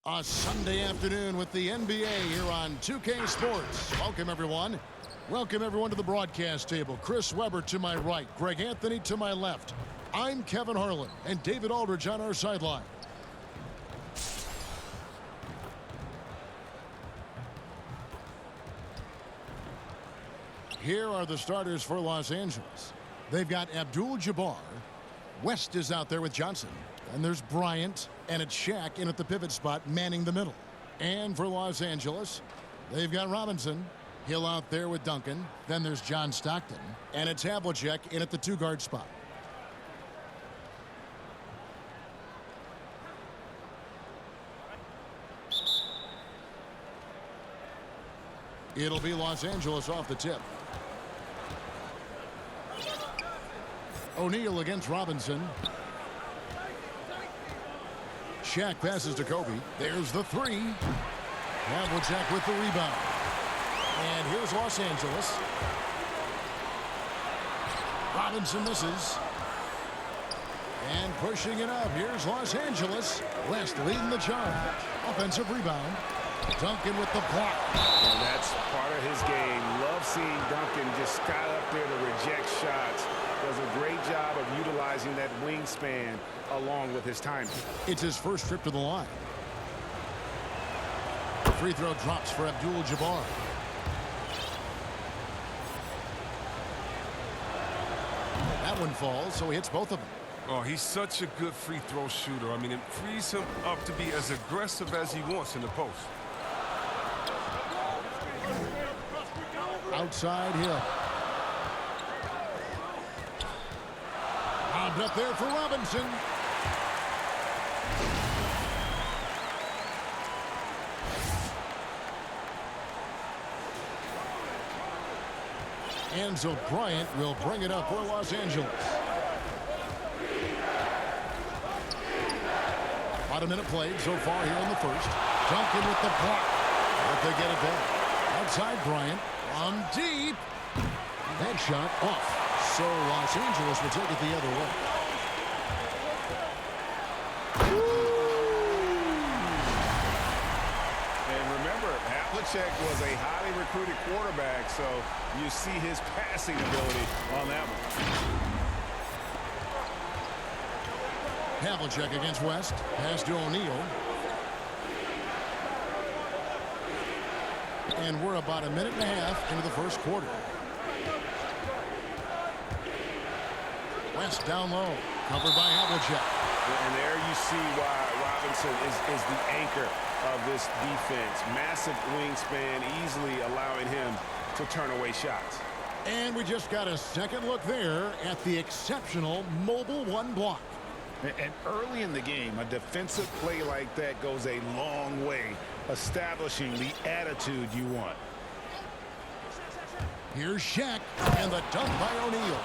A Sunday afternoon with the NBA here on 2K Sports. Welcome, everyone. Welcome, everyone, to the broadcast table. Chris Webber to my right, Greg Anthony to my left. I'm Kevin Harlan, and David Aldridge on our sideline. Here are the starters for Los Angeles. They've got Abdul-Jabbar. West is out there with Johnson. And there's Bryant, and it's Shaq in at the pivot spot, manning the middle. And for Los Angeles, they've got Robinson. Hill out there with Duncan. Then there's John Stockton. And it's Havlicek in at the two-guard spot. It'll be Los Angeles off the tip. O'Neal against Robinson. Shaq passes to Kobe. There's the three. Havlicek with the rebound. And here's Los Angeles. Robinson misses. And pushing it up. Here's Los Angeles. West leading the charge. Offensive rebound. Duncan with the block. And that's part of his game. Love seeing Duncan just sky up there to reject shots. Does a great job of utilizing that wingspan along with his timing. It's his first trip to the line. Free throw drops for Abdul-Jabbar. That one falls, so he hits both of them. Oh, he's such a good free throw shooter. I mean, it frees him up to be as aggressive as he wants in the post. Outside Hill. Popped up there for Robinson. And so Bryant will bring it up for Los Angeles. About a minute played so far here in the first. Duncan with the block. But they get it back. Outside Bryant. On deep. That shot off. So Los Angeles will take it the other way. And remember, Havlicek was a highly recruited quarterback, so you see his passing ability on that one. Havlicek against West. Pass to O'Neal. And we're about a minute and a half into the first quarter. West down low. Covered by Havlicek. And there you see why Robinson is the anchor of this defense. Massive wingspan, easily allowing him to turn away shots. And we just got a second look there at the exceptional mobile one block. And early in the game, a defensive play like that goes a long way, establishing the attitude you want. Here's Shaq, and the dunk by O'Neal.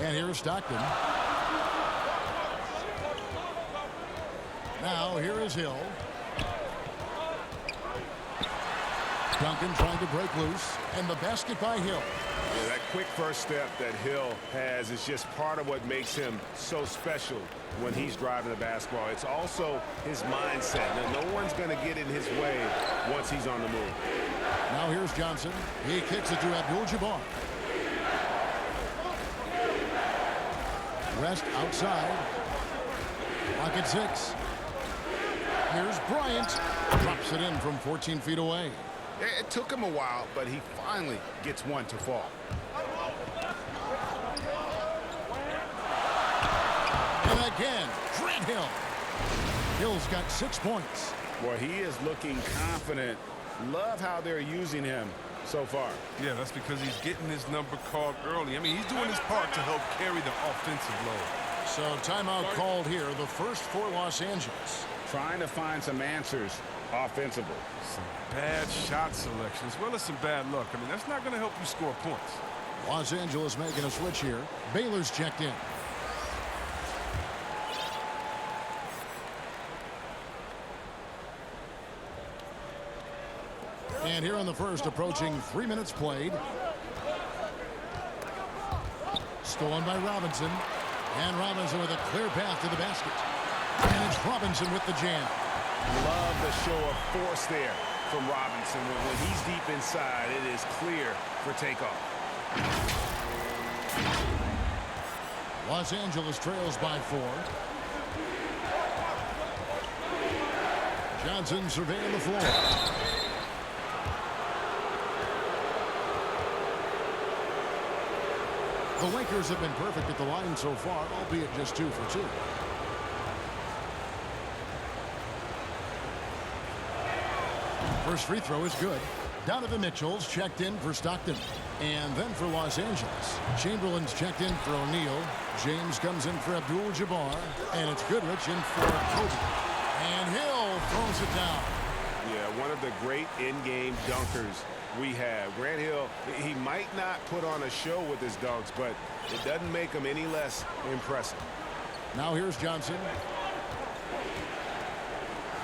And here's Stockton. Now here is Hill. Duncan trying to break loose, and the basket by Hill. Yeah, that quick first step that Hill has is just part of what makes him so special when he's driving the basketball. It's also his mindset. Now, no one's going to get in his way once he's on the move. Now here's Johnson. He kicks it to Abdul-Jabbar. West outside. Lock at 6. Here's Bryant. Drops it in from 14 feet away. It took him a while, but he finally gets one to fall. And again, Grant Hill. Hill's got 6 points. Boy, he is looking confident. Love how they're using him so far. Yeah, that's because he's getting his number called early. I mean, he's doing his part to help carry the offensive load. So timeout called here, the first for Los Angeles. Trying to find some answers offensively. Some bad shot selection as well as some bad luck. I mean, that's not going to help you score points. Los Angeles making a switch here. Baylor's checked in. And here in the first, approaching 3 minutes played. Stolen by Robinson. And Robinson with a clear path to the basket. And it's Robinson with the jam. Love the show of force there from Robinson. When he's deep inside, it is clear for takeoff. Los Angeles trails by 4. Johnson surveying the floor. The Lakers have been perfect at the line so far, albeit just 2 for 2. First free throw is good. Donovan Mitchell's checked in for Stockton. And then for Los Angeles, Chamberlain's checked in for O'Neal. James comes in for Abdul-Jabbar. And it's Goodrich in for Kobe. And Hill throws it down. Yeah, one of the great in-game dunkers we have. Grant Hill, he might not put on a show with his dunks, but it doesn't make him any less impressive. Now here's Johnson.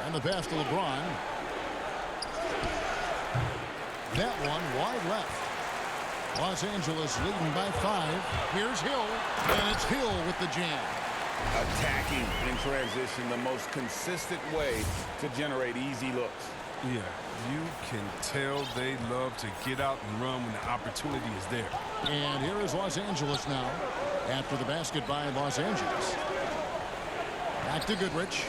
And the pass to LeBron. That one wide left. Los Angeles leading by 5. Here's Hill, and it's Hill with the jam. Attacking in transition, the most consistent way to generate easy looks. Yeah, you can tell they love to get out and run when the opportunity is there. And here is Los Angeles now after the basket by Los Angeles. Back to Goodrich.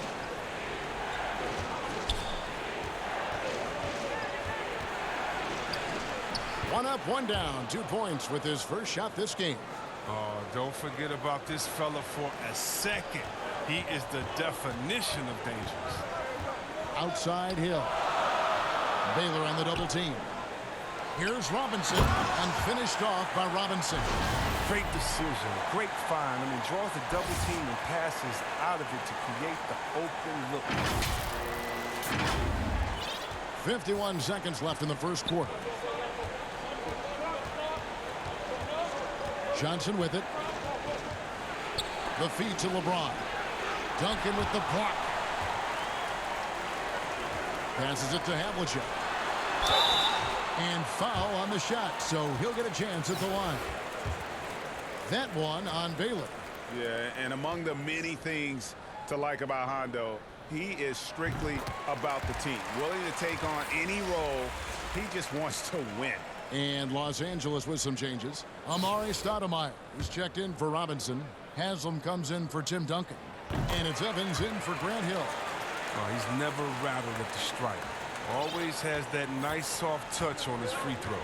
One up, one down. 2 points with his first shot this game. Oh, don't forget about this fella for a second. He is the definition of dangerous. Outside Hill. Baylor on the double team. Here's Robinson, and finished off by Robinson. Great decision, great find. I mean, draws the double team and passes out of it to create the open look. 51 seconds left in the first quarter. Johnson with it. The feed to LeBron. Duncan with the block. Passes it to Havlicek. And foul on the shot, so he'll get a chance at the line. That one on Baylor. Yeah, and among the many things to like about Hondo, he is strictly about the team. Willing to take on any role. He just wants to win. And Los Angeles with some changes. Amari Stoudemire is checked in for Robinson. Haslam comes in for Tim Duncan. And it's Evans in for Grant Hill. Oh, he's never rattled at the stripe. Always has that nice soft touch on his free throws.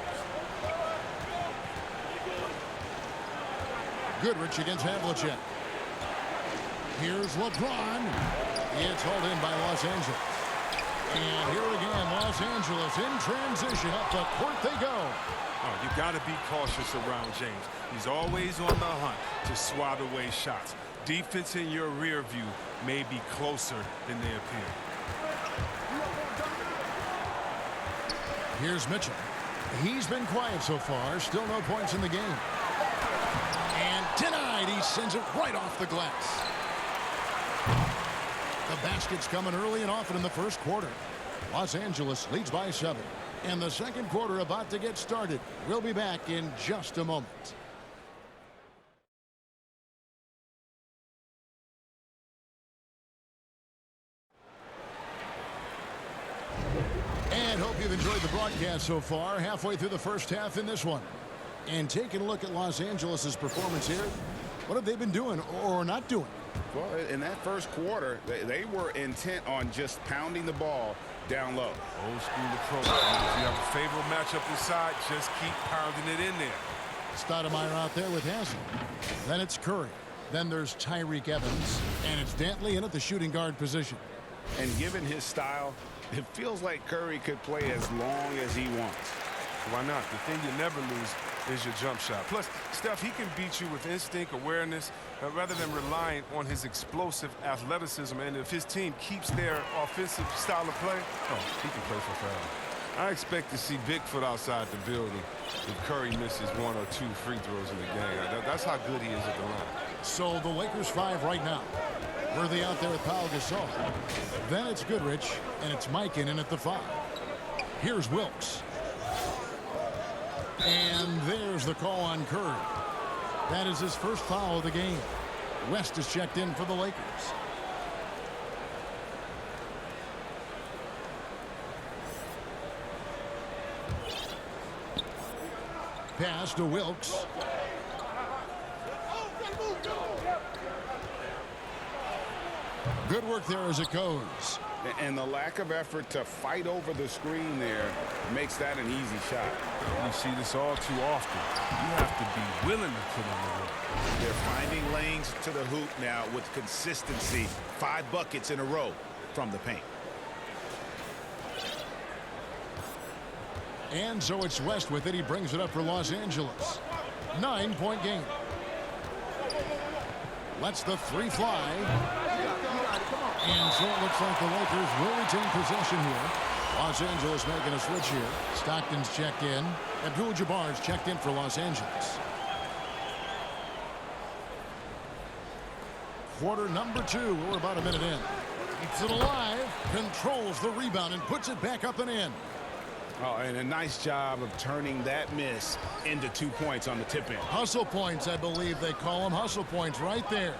Goodrich against Havlicek. Here's LeBron. It's hauled in by Los Angeles. And here again, Los Angeles in transition. Up the court they go. Oh, you got to be cautious around James. He's always on the hunt to swat away shots. Defense in your rear view may be closer than they appear. Here's Mitchell. He's been quiet so far. Still no points in the game. And denied. He sends it right off the glass. The basket's coming early and often in the first quarter. Los Angeles leads by 7. And the second quarter about to get started. We'll be back in just a moment. And hope you've enjoyed the broadcast so far. Halfway through the first half in this one. And taking a look at Los Angeles' performance here. What have they been doing or not doing? Well, in that first quarter, they were intent on just pounding the ball down low. Old school approach. If you have a favorable matchup inside, just keep pounding it in there. Stoudemire out there with Haslam. Then it's Curry. Then there's Tyreke Evans. And it's Dantley in at the shooting guard position. And given his style, it feels like Curry could play as long as he wants. Why not? The thing you never lose is your jump shot. Plus, Steph, he can beat you with instinct, awareness, rather than relying on his explosive athleticism. And if his team keeps their offensive style of play, he can play for foul. I expect to see Bigfoot outside the building if Curry misses 1 or 2 free throws in the game. That's how good he is at the line. So the Lakers 5 right now. Worthy out there with Pau Gasol. Then it's Goodrich, and it's Mikan in at the 5. Here's Wilkes. And there's the call on Curry. That is his first foul of the game. West is checked in for the Lakers. Pass to Wilkes. Good work there as it goes. And the lack of effort to fight over the screen there makes that an easy shot. You see this all too often. You have to be willing to put in the work. They're finding lanes to the hoop now with consistency. 5 buckets in a row from the paint. And so it's West with it. He brings it up for Los Angeles. 9-point game. Lets the 3 fly. And so it looks like the Lakers will retain possession here. Los Angeles making a switch here. Stockton's checked in. Abdul-Jabbar's checked in for Los Angeles. Quarter number 2. We're about a minute in. Keeps it alive. Controls the rebound and puts it back up and in. Oh, and a nice job of turning that miss into 2 points on the tip in. Hustle points, I believe they call them. Hustle points right there.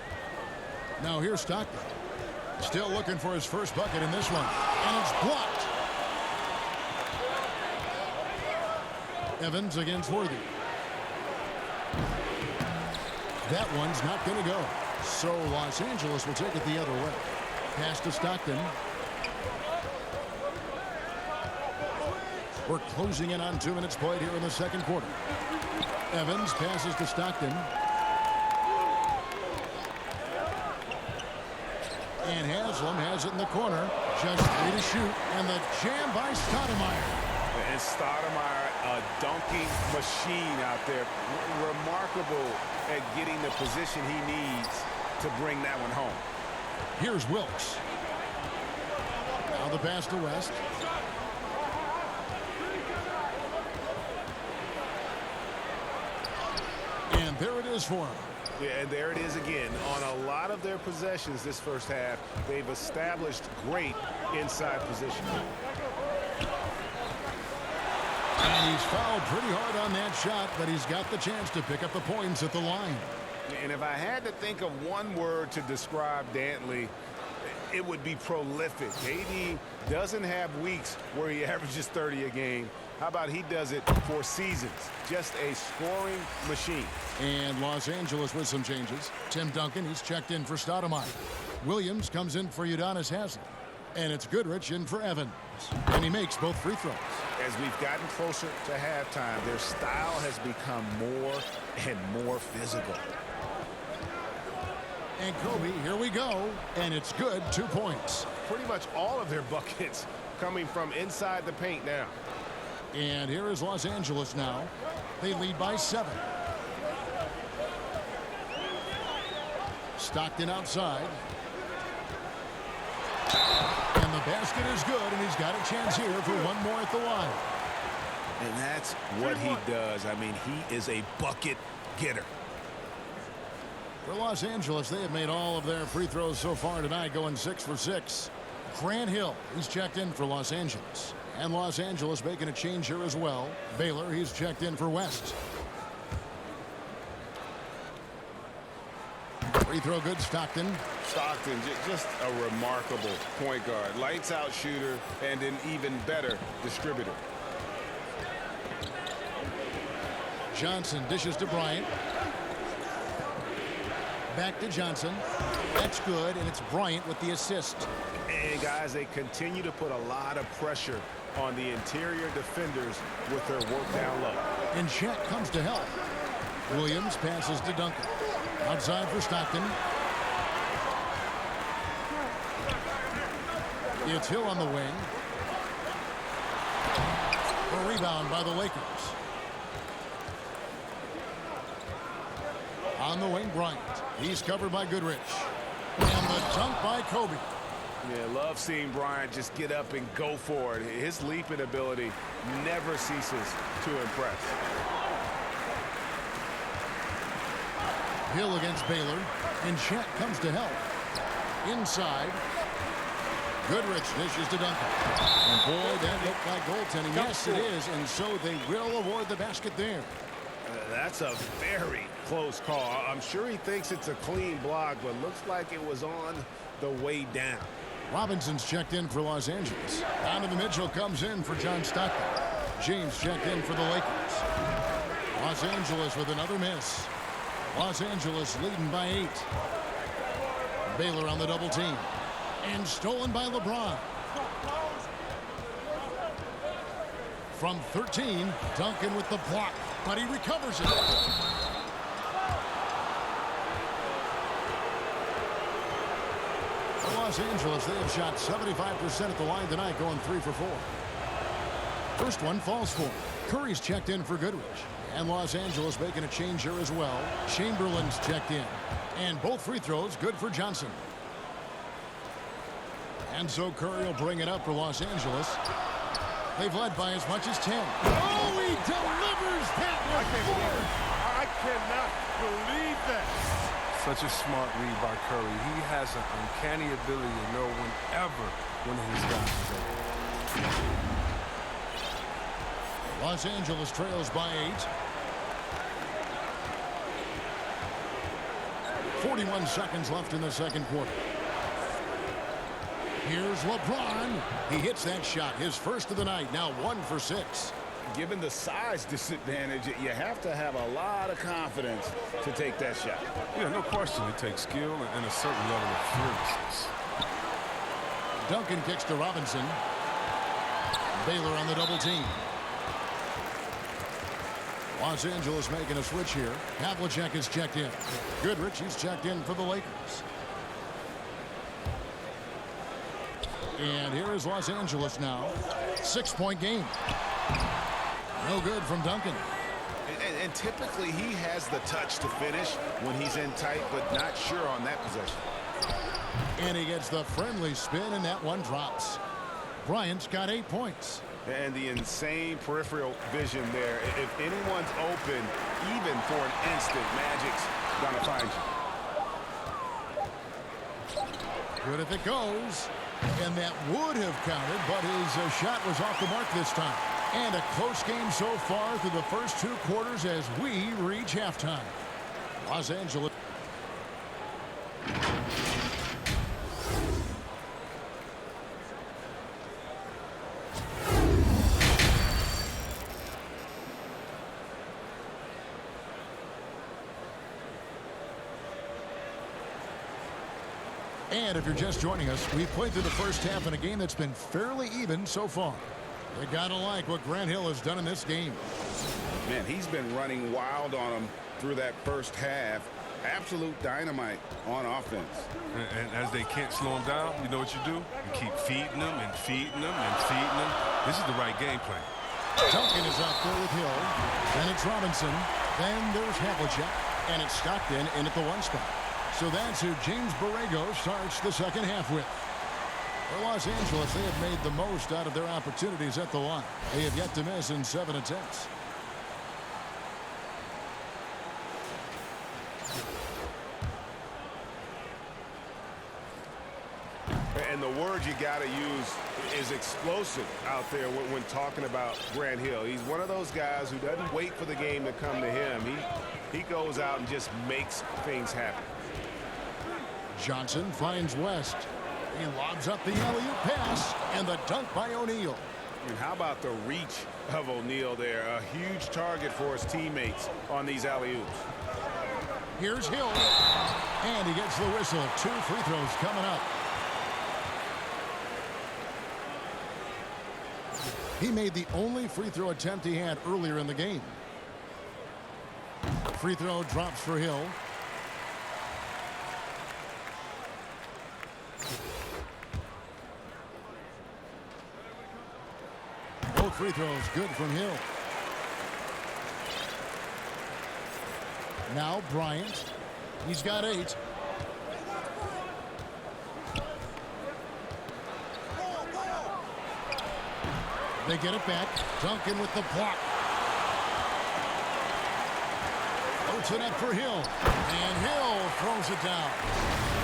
Now here's Stockton. Still looking for his first bucket in this one. And it's blocked. Evans against Worthy. That one's not going to go. So Los Angeles will take it the other way. Pass to Stockton. We're closing in on 2 minutes played here in the second quarter. Evans passes to Stockton. And Haslam has it in the corner. Just 3 to shoot. And the jam by Stoudemire. And Stoudemire, a dunking machine out there. Remarkable at getting the position he needs to bring that one home. Here's Wilkes. Now the pass to West. And there it is for him. Yeah, and there it is again. On a lot of their possessions this first half, they've established great inside position. And he's fouled pretty hard on that shot, but he's got the chance to pick up the points at the line. And if I had to think of one word to describe Dantley, it would be prolific. AD doesn't have weeks where he averages 30 a game. How about he does it for seasons? Just a scoring machine. And Los Angeles with some changes. Tim Duncan, he's checked in for Stoudemire. Williams comes in for Udonis Haslem. And it's Goodrich in for Evans. And he makes both free throws. As we've gotten closer to halftime, their style has become more and more physical. And Kobe, here we go. And it's good, 2 points. Pretty much all of their buckets coming from inside the paint now. And here is Los Angeles now. They lead by 7. Stockton outside. And the basket is good, and he's got a chance here for one more at the line. And that's what he does. I mean, he is a bucket getter. For Los Angeles, they have made all of their free throws so far tonight, going 6 for 6. Grant Hill, he's checked in for Los Angeles. And Los Angeles making a change here as well. Baylor, he's checked in for West. Free throw good, Stockton. Stockton, just a remarkable point guard. Lights out shooter and an even better distributor. Johnson dishes to Bryant. Back to Johnson. That's good, and it's Bryant with the assist. And guys, they continue to put a lot of pressure on the interior defenders with their work down low. And Chet comes to help. Williams passes to Duncan. Outside for Stockton. It's Hill on the wing. A rebound by the Lakers. On the wing, Bryant. He's covered by Goodrich. And the dunk by Kobe. Yeah, love seeing Bryant just get up and go for it. His leaping ability never ceases to impress. Hill against Baylor. And Chet comes to help. Inside. Goodrich dishes to Duncan. And boy, that looked like goaltending. Yes, it is. And so they will award the basket there. That's a very close call. I'm sure he thinks it's a clean block, but looks like it was on the way down. Robinson's checked in for Los Angeles. Donovan Mitchell comes in for John Stockton. James checked in for the Lakers. Los Angeles with another miss. Los Angeles leading by 8. Baylor on the double team. And stolen by LeBron. From 13, Duncan with the block, but he recovers it. For Los Angeles, they have shot 75% at the line tonight, going 3 for 4. First one falls for him. Curry's checked in for Goodrich. And Los Angeles making a change here as well. Chamberlain's checked in. And both free throws good for Johnson. And so Curry will bring it up for Los Angeles. They've led by as much as 10. Oh, he delivers that one. I cannot believe that. Such a smart read by Curry. He has an uncanny ability to know whenever one of his guys is open. Los Angeles trails by 8. 41 seconds left in the second quarter. Here's LeBron. He hits that shot, his first of the night, now 1 for 6. Given the size disadvantage, you have to have a lot of confidence to take that shot. Yeah, no question. It takes skill and a certain level of fearlessness. Duncan kicks to Robinson. Baylor on the double team. Los Angeles making a switch here. Havlicek is checked in. Goodrich, he's checked in for the Lakers. And here is Los Angeles now. 6-point game. No good from Duncan. And typically he has the touch to finish when he's in tight, but not sure on that possession. And he gets the friendly spin, and that one drops. Bryant's got 8 points. And the insane peripheral vision there. If anyone's open, even for an instant, Magic's gonna find you. Good if it goes. And that would have counted, but his shot was off the mark this time. And a close game so far through the first 2 quarters as we reach halftime. Los Angeles. And if you're just joining us, we played through the first half in a game that's been fairly even so far. You gotta like what Grant Hill has done in this game. Man, he's been running wild on him through that first half. Absolute dynamite on offense. And as they can't slow him down, you know what you do? You keep feeding them and feeding them and feeding them. This is the right game plan. Duncan is out there with Hill. Then it's Robinson. Then there's Havlicek. And it's Stockton in at the 1 spot. So that's who James Borrego starts the second half with. For Los Angeles, they have made the most out of their opportunities at the line. They have yet to miss in 7 attempts. And the word you got to use is explosive out there when talking about Grant Hill. He's one of those guys who doesn't wait for the game to come to him. He goes out and just makes things happen. Johnson finds West. He lobs up the alley-oop pass, and the dunk by O'Neal. And how about the reach of O'Neal there? A huge target for his teammates on these alley-oops. Here's Hill, and he gets the whistle. 2 free throws coming up. He made the only free throw attempt he had earlier in the game. Free throw drops for Hill. Both free throws good from Hill. Now Bryant. He's got 8. They get it back. Duncan with the block. Floats it up for Hill. And Hill throws it down.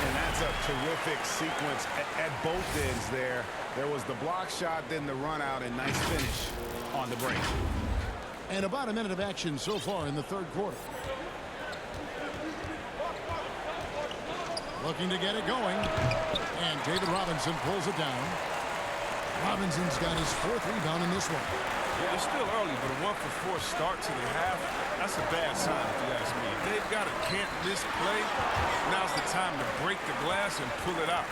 And that's a terrific sequence at both ends there. There was the block shot, then the run out, and nice finish on the break. And about a minute of action so far in the third quarter. Looking to get it going. And David Robinson pulls it down. Robinson's got his 4th rebound in this one. Yeah, it's still early, but a 1-for-4 start to the half, that's a bad sign if you ask me. If they've got a can't-miss play, now's the time to break the glass and pull it out.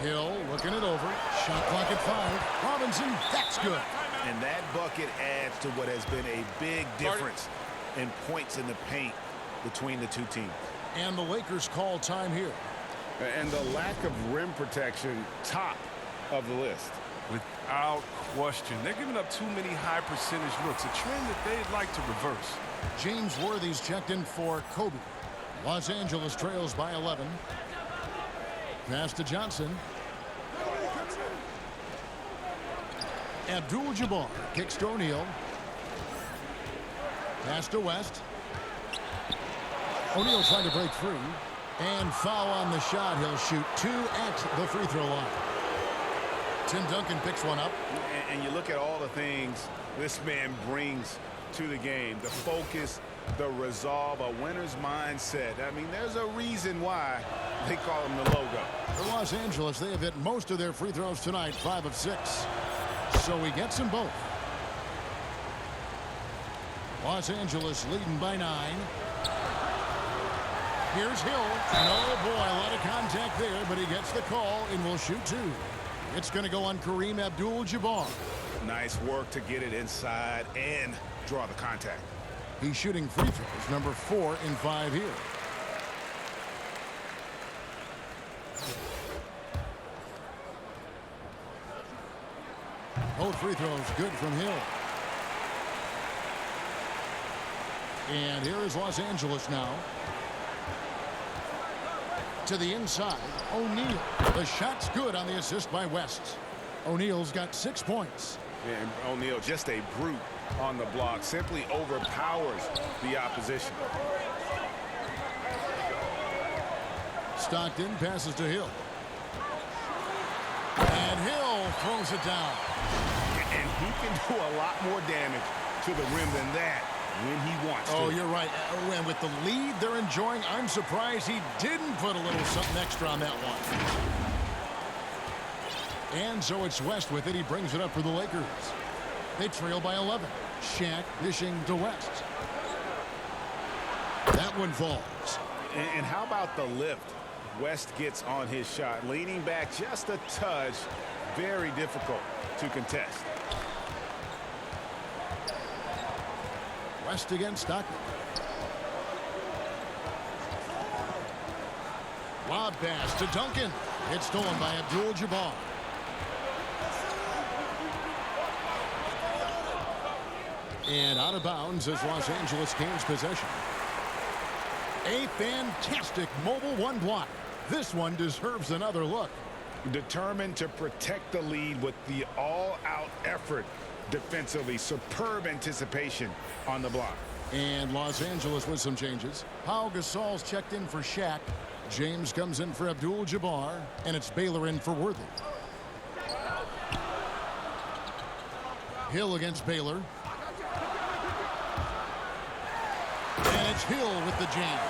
Hill looking it over. Shot clock at 5. Robinson, that's good. And that bucket adds to what has been a big difference in points in the paint between the two teams. And the Lakers call time here. And the lack of rim protection, top of the list. Without question. They're giving up too many high percentage looks, a trend that they'd like to reverse. James Worthy's checked in for Kobe. Los Angeles trails by 11. Pass to Johnson. Abdul-Jabbar kicks to O'Neal. Pass to West. O'Neal trying to break free. And foul on the shot. He'll shoot 2 at the free throw line. Tim Duncan picks one up. And you look at all the things this man brings to the game. The focus, the resolve, a winner's mindset. I mean, there's a reason why they call him the logo. For Los Angeles, they have hit most of their free throws tonight, 5 of 6. So he gets them both. Los Angeles leading by 9. Here's Hill. And oh boy, a lot of contact there, but he gets the call and will shoot 2. It's going to go on Kareem Abdul-Jabbar. Nice work to get it inside and draw the contact. He's shooting free throws, number 4 in 5 here. Both free throws good from Hill. And here is Los Angeles now. To the inside, O'Neal. The shot's good on the assist by West. O'Neal's got 6 points. And O'Neal, just a brute on the block, simply overpowers the opposition. Stockton passes to Hill. And Hill throws it down. And he can do a lot more damage to the rim than that when he wants to. Oh, you're right. And with the lead they're enjoying, I'm surprised he didn't put a little something extra on that one. And so it's West with it. He brings it up for the Lakers. They trail by 11. Shaq dishing to West. That one falls. And how about the lift West gets on his shot? Leaning back just a touch. Very difficult to contest. West against Stockton. Lob pass to Duncan. It's stolen by Abdul-Jabbar. And out of bounds as Los Angeles gains possession. A fantastic mobile one block. This one deserves another look. Determined to protect the lead with the all-out effort defensively. Superb anticipation on the block. And Los Angeles with some changes. Pau Gasol's checked in for Shaq. James comes in for Abdul-Jabbar. And it's Baylor in for Worthy. Hill against Baylor. And it's Hill with the jam.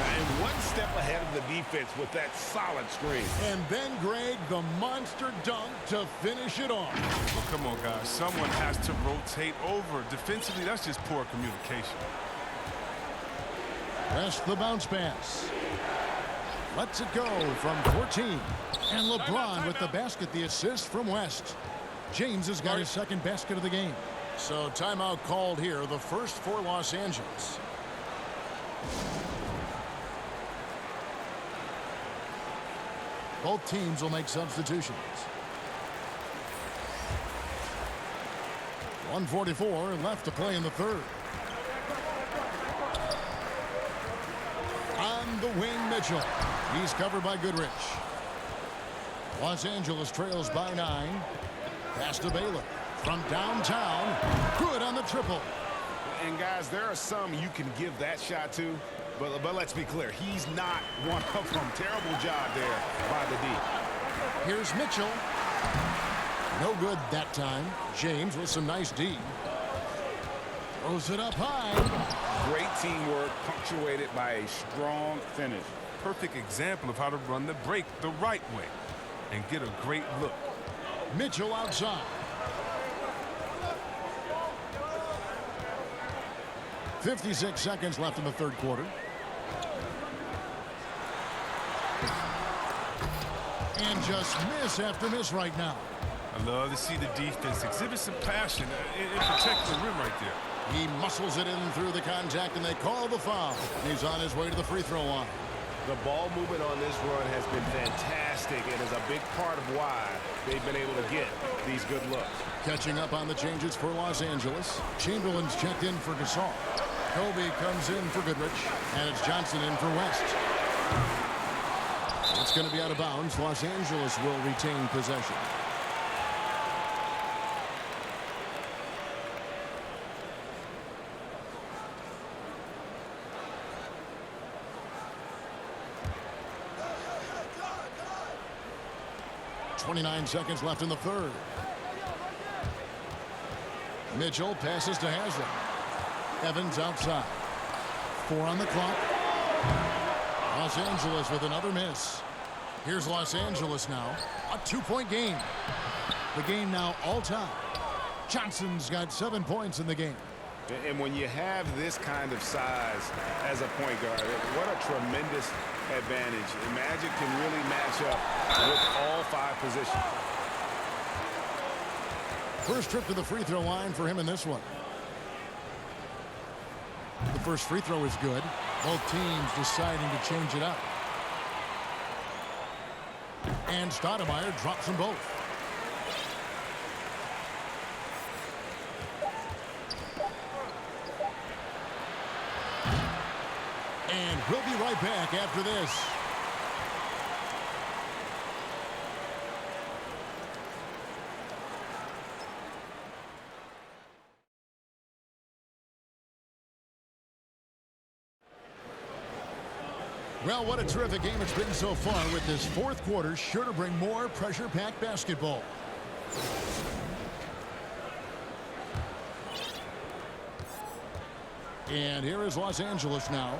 And one step ahead of the defense with that solid screen. And then Greg, the monster dunk to finish it off. Well, come on, guys. Someone has to rotate over. Defensively, that's just poor communication. That's the bounce pass. Lets it go from 14. And LeBron with the basket, the assist from West. James has got his second basket of the game. So timeout called here, the first for Los Angeles. Both teams will make substitutions. 1:44 left to play in the third. On the wing, Mitchell. He's covered by Goodrich. Los Angeles trails by 9. Pass to Baylor. From downtown. Good on the triple. And guys, there are some you can give that shot to. But let's be clear, he's not one of them. Terrible job there by the D. Here's Mitchell. No good that time. James with some nice D. Throws it up high. Great teamwork punctuated by a strong finish. Perfect example of how to run the break the right way and get a great look. Mitchell outside. 56 seconds left in the third quarter. And just miss after miss right now. I love to see the defense exhibit some passion and protect the rim right there. He muscles it in through the contact, and they call the foul. He's on his way to the free throw line. The ball movement on this run has been fantastic and is a big part of why they've been able to get these good looks. Catching up on the changes for Los Angeles. Chamberlain's checked in for Gasol. Kobe comes in for Goodrich, and it's Johnson in for West. It's going to be out of bounds. Los Angeles will retain possession. .29 seconds left in the third. Mitchell passes to Haslam. Evans outside. 4 on the clock. Los Angeles with another miss. Here's Los Angeles now. A 2-point game. The game now all time. Johnson's got 7 points in the game. And when you have this kind of size as a point guard, what a tremendous advantage. Magic can really match up with all 5 positions. First trip to the free throw line for him in this one. The first free throw is good. Both teams deciding to change it up. And Stoudemire drops them both. And we'll be right back after this. Well, what a terrific game it's been so far, with this fourth quarter sure to bring more pressure-packed basketball. And here is Los Angeles now,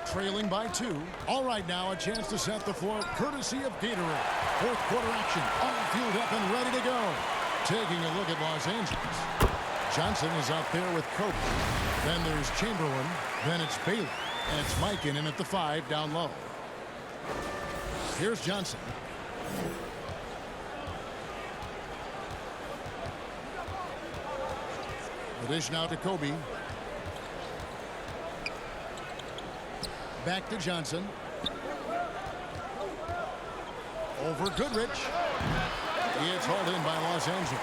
trailing by 2. All right, now a chance to set the floor courtesy of Gatorade. Fourth quarter action, all fueled up and ready to go. Taking a look at Los Angeles. Johnson is out there with Kobe. Then there's Chamberlain. Then it's Bailey. And it's Mikan in at the 5 down low. Here's Johnson. The dish now to Kobe. Back to Johnson. Over Goodrich. It's hauled in by Los Angeles.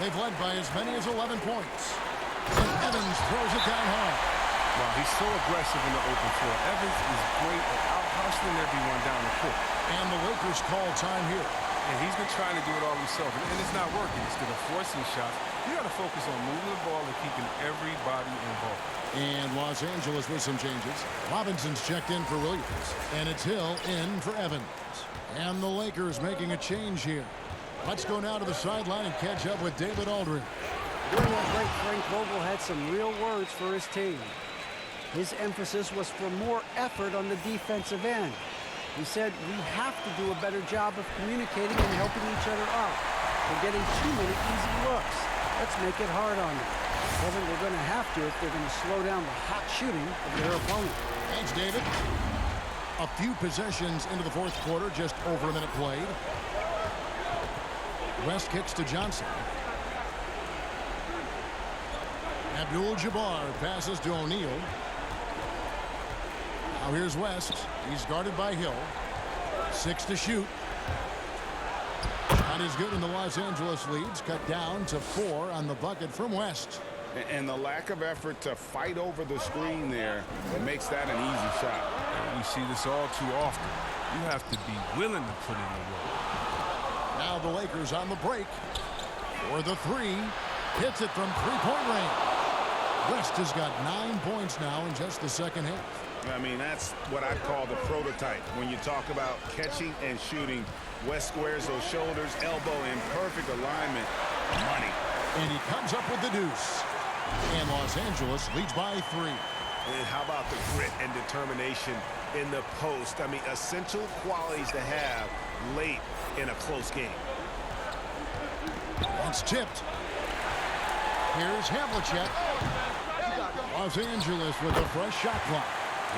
They've led by as many as 11 points. And Evans throws it down hard. Wow, he's so aggressive in the open floor. Evans is great at out-hustling everyone down the court. And the Lakers call time here. And he's been trying to do it all himself, and it's not working. Instead of forcing shots, you got to focus on moving the ball and keeping everybody involved. And Los Angeles with some changes. Robinson's checked in for Williams. And it's Hill in for Evans. And the Lakers making a change here. Let's go now to the sideline and catch up with David Aldridge. During that break, Frank Vogel had some real words for his team. His emphasis was for more effort on the defensive end. He said, we have to do a better job of communicating and helping each other out. We're getting too many easy looks. Let's make it hard on them. Kevin, they're going to have to if they're going to slow down the hot shooting of their opponent. Thanks, David. A few possessions into the fourth quarter, just over a minute played. West kicks to Johnson. Abdul-Jabbar passes to O'Neal. Now here's West. He's guarded by Hill. 6 to shoot. Shot is good, and the Los Angeles leads cut down to 4 on the bucket from West. And the lack of effort to fight over the screen there makes that an easy shot. We see this all too often. You have to be willing to put in the work. Now the Lakers on the break. For the 3. Hits it from 3-point range. West has got 9 points now in just the second half. I mean, that's what I call the prototype. When you talk about catching and shooting, West squares those shoulders, elbow in perfect alignment. Money. And he comes up with the deuce. And Los Angeles leads by 3. And how about the grit and determination in the post? I mean, essential qualities to have late in a close game. It's tipped. Here's Havlicek. Los Angeles with a fresh shot clock.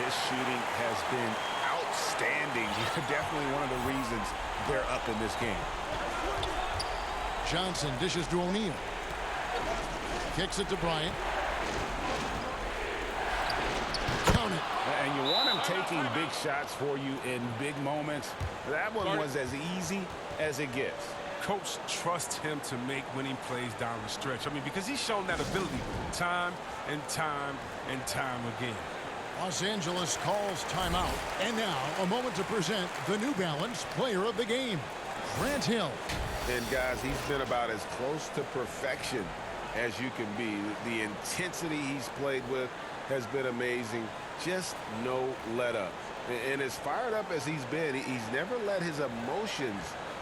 His shooting has been outstanding. Definitely one of the reasons they're up in this game. Johnson dishes to O'Neal. Kicks it to Bryant. Count it. And you want him taking big shots for you in big moments. That one was as easy as it gets. Coach trusts him to make winning plays down the stretch. I mean, because he's shown that ability time and time and time again. Los Angeles calls timeout. And now a moment to present the New Balance Player of the Game, Grant Hill. And guys, he's been about as close to perfection as you can be. The intensity he's played with has been amazing. Just no let up. And as fired up as he's been, he's never let his emotions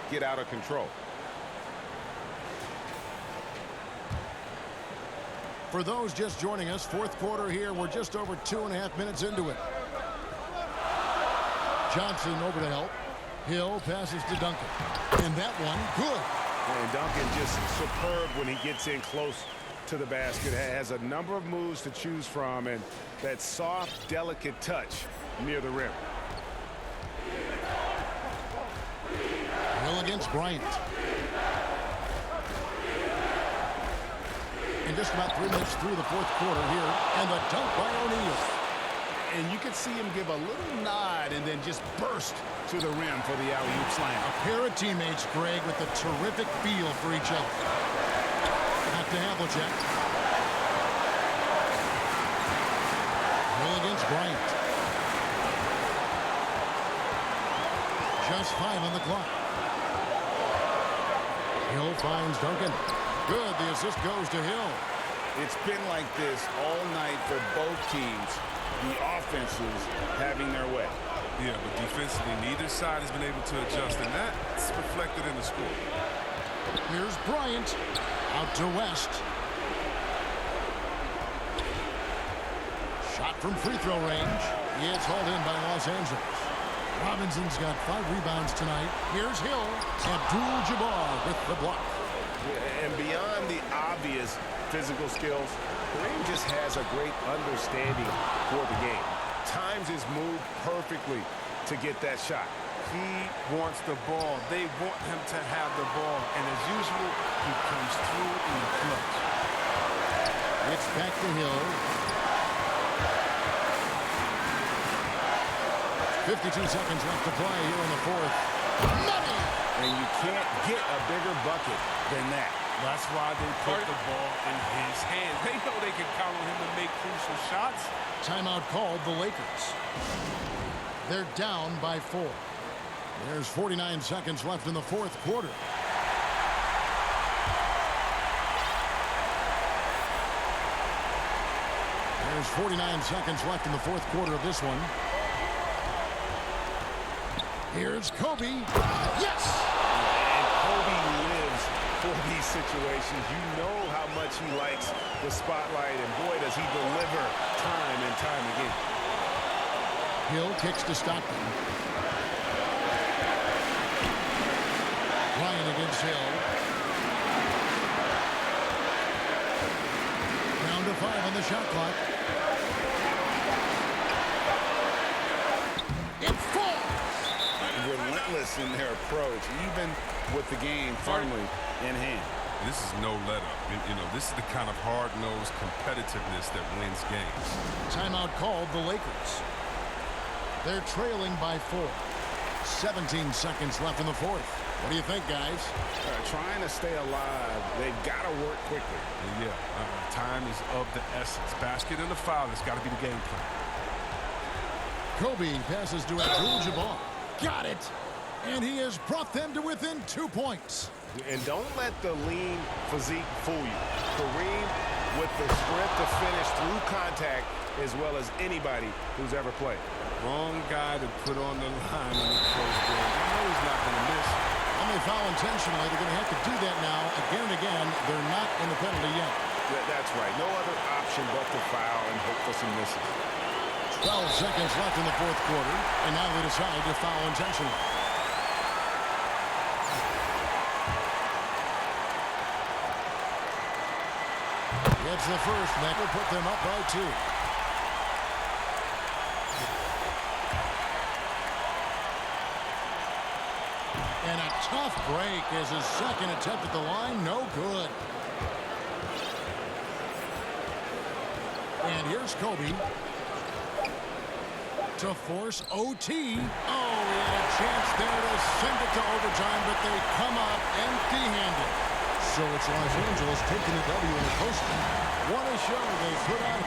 get out of control. For those just joining us, fourth quarter here. We're just over 2.5 minutes into it. Johnson over to help. Hill passes to Duncan. And that one, good. And Duncan just superb when he gets in close to the basket. Has a number of moves to choose from, and that soft, delicate touch near the rim. Hill against Bryant. And just about 3 minutes through the fourth quarter here. And the dunk by O'Neal. And you could see him give a little nod and then just burst to the rim for the alley-oop slam. A pair of teammates, Greg, with a terrific feel for each other. Back to Havlicek. Hill against Bryant. Just 5 on the clock. Hill finds Duncan. Good. The assist goes to Hill. It's been like this all night for both teams. The offenses having their way. Yeah, but defensively, neither side has been able to adjust, and that's reflected in the score. Here's Bryant. Out to West. Shot from free throw range. It's hauled in by Los Angeles. Robinson's got 5 rebounds tonight. Here's Hill. Abdul-Jabbar with the block. And beyond the obvious physical skills, Kareem just has a great understanding for the game. Times his move perfectly to get that shot. He wants the ball. They want him to have the ball. And as usual, he comes through in the clutch. It's back to Hill. 52 seconds left to play here in the fourth. Money! And you can't get a bigger bucket than that. That's why they put the ball in his hands. They know they can count on him to make crucial shots. Timeout called the Lakers. They're down by 4. There's 49 seconds left in the fourth quarter. There's 49 seconds left in the fourth quarter of this one. Here's Kobe. Yes! And Kobe lives for these situations. You know how much he likes the spotlight, and boy, does he deliver time and time again. Hill kicks to Stockton. Ryan against Hill. Down to 5 on the shot clock. It falls! Relentless in their approach, even with the game firmly in hand. This is no let-up. You know, this is the kind of hard-nosed competitiveness that wins games. Timeout called the Lakers. They're trailing by 4. 17 seconds left in the fourth. What do you think, guys? Trying to stay alive, they've got to work quickly. Yeah, time is of the essence. Basket and the foul, that's got to be the game plan. Kobe passes to Abdul-Jabbar. Got it! And he has brought them to within 2 points. And don't let the lean physique fool you. Kareem, with the strength to finish through contact, as well as anybody who's ever played. Wrong guy to put on the line in the close game. I know he's not going to miss. And they foul intentionally. They're going to have to do that now again and again. They're not in the penalty yet. That's right. No other option but to foul and hope for some misses. 12 seconds left in the fourth quarter, and now they decide to foul intentionally. It's the first, and that will put them up by 2. And a tough break as his second attempt at the line, no good. And here's Kobe to force OT. Oh, he had a chance there to send it to overtime, but they come up empty-handed. So it's Los Angeles taking the W in the postseason. What a show they put on.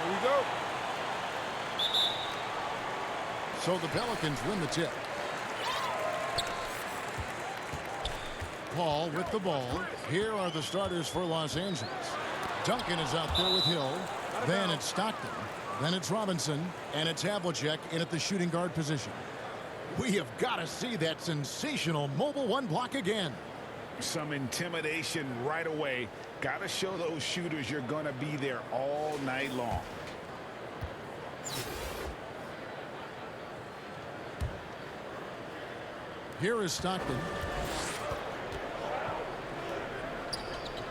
Here we go. So the Pelicans win the tip. Paul with the ball. Here are the starters for Los Angeles. Duncan is out there with Hill. Then it's Stockton. Then it's Robinson. And it's Havlicek in at the shooting guard position. We have got to see that sensational mobile one block again. Some intimidation right away. Got to show those shooters you're going to be there all night long. Here is Stockton.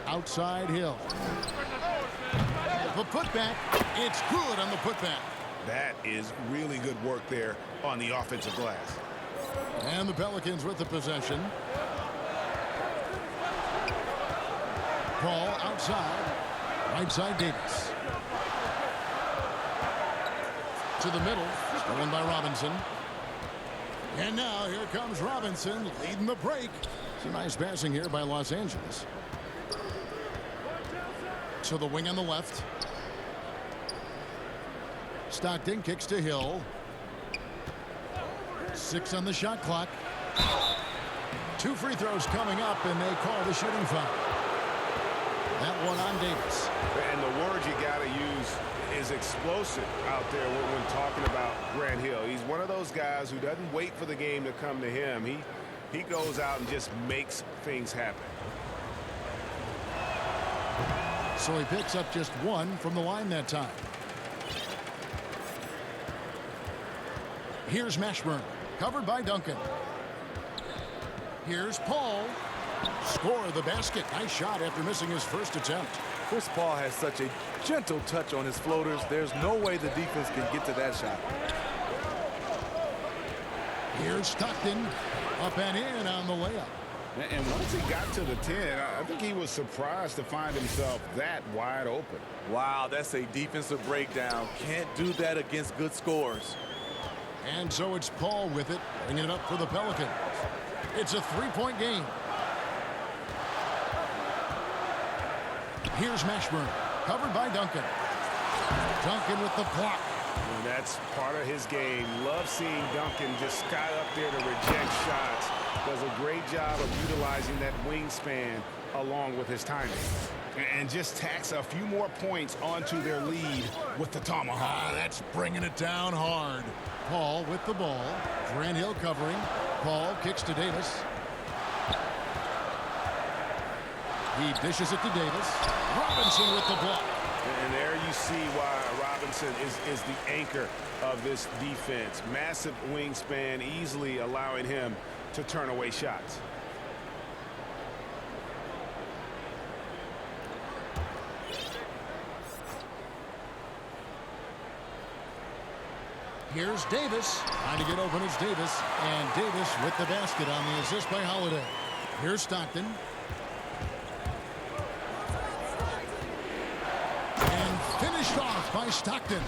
Outside Hill. The putback. It's good on the putback. That is really good work there on the offensive glass. And the Pelicans with the possession. Paul outside. Right side Davis. To the middle. Stolen by Robinson. And now here comes Robinson leading the break. Some nice passing here by Los Angeles. To the wing on the left. Stockton kicks to Hill. 6 on the shot clock. 2 free throws coming up, and they call the shooting foul. That one on Davis. And the word you got to use is explosive out there when talking about Grant Hill. He's one of those guys who doesn't wait for the game to come to him. He goes out and just makes things happen. So he picks up just 1 from the line that time. Here's Mashburn, covered by Duncan. Here's Paul. Score the basket. Nice shot after missing his first attempt. Chris Paul has such a gentle touch on his floaters. There's no way the defense can get to that shot. Here's Stockton. Up and in on the layup. And once he got to the 10, I think he was surprised to find himself that wide open. Wow, that's a defensive breakdown. Can't do that against good scores. And so it's Paul with it, bringing it up for the Pelicans. It's a 3-point game. Here's Mashburn, covered by Duncan. Duncan with the block. And that's part of his game. Love seeing Duncan just sky up there to reject shots. Does a great job of utilizing that wingspan along with his timing. And just tacks a few more points onto their lead with the tomahawk. That's bringing it down hard. Paul with the ball. Grant Hill covering. Paul kicks to Davis. He dishes it to Davis. Robinson with the block. And there you see why Robinson is the anchor of this defense. Massive wingspan, easily allowing him to turn away shots. Here's Davis. Trying to get open is Davis. And Davis with the basket on the assist by Holiday. Here's Stockton. And finished off by Stockton.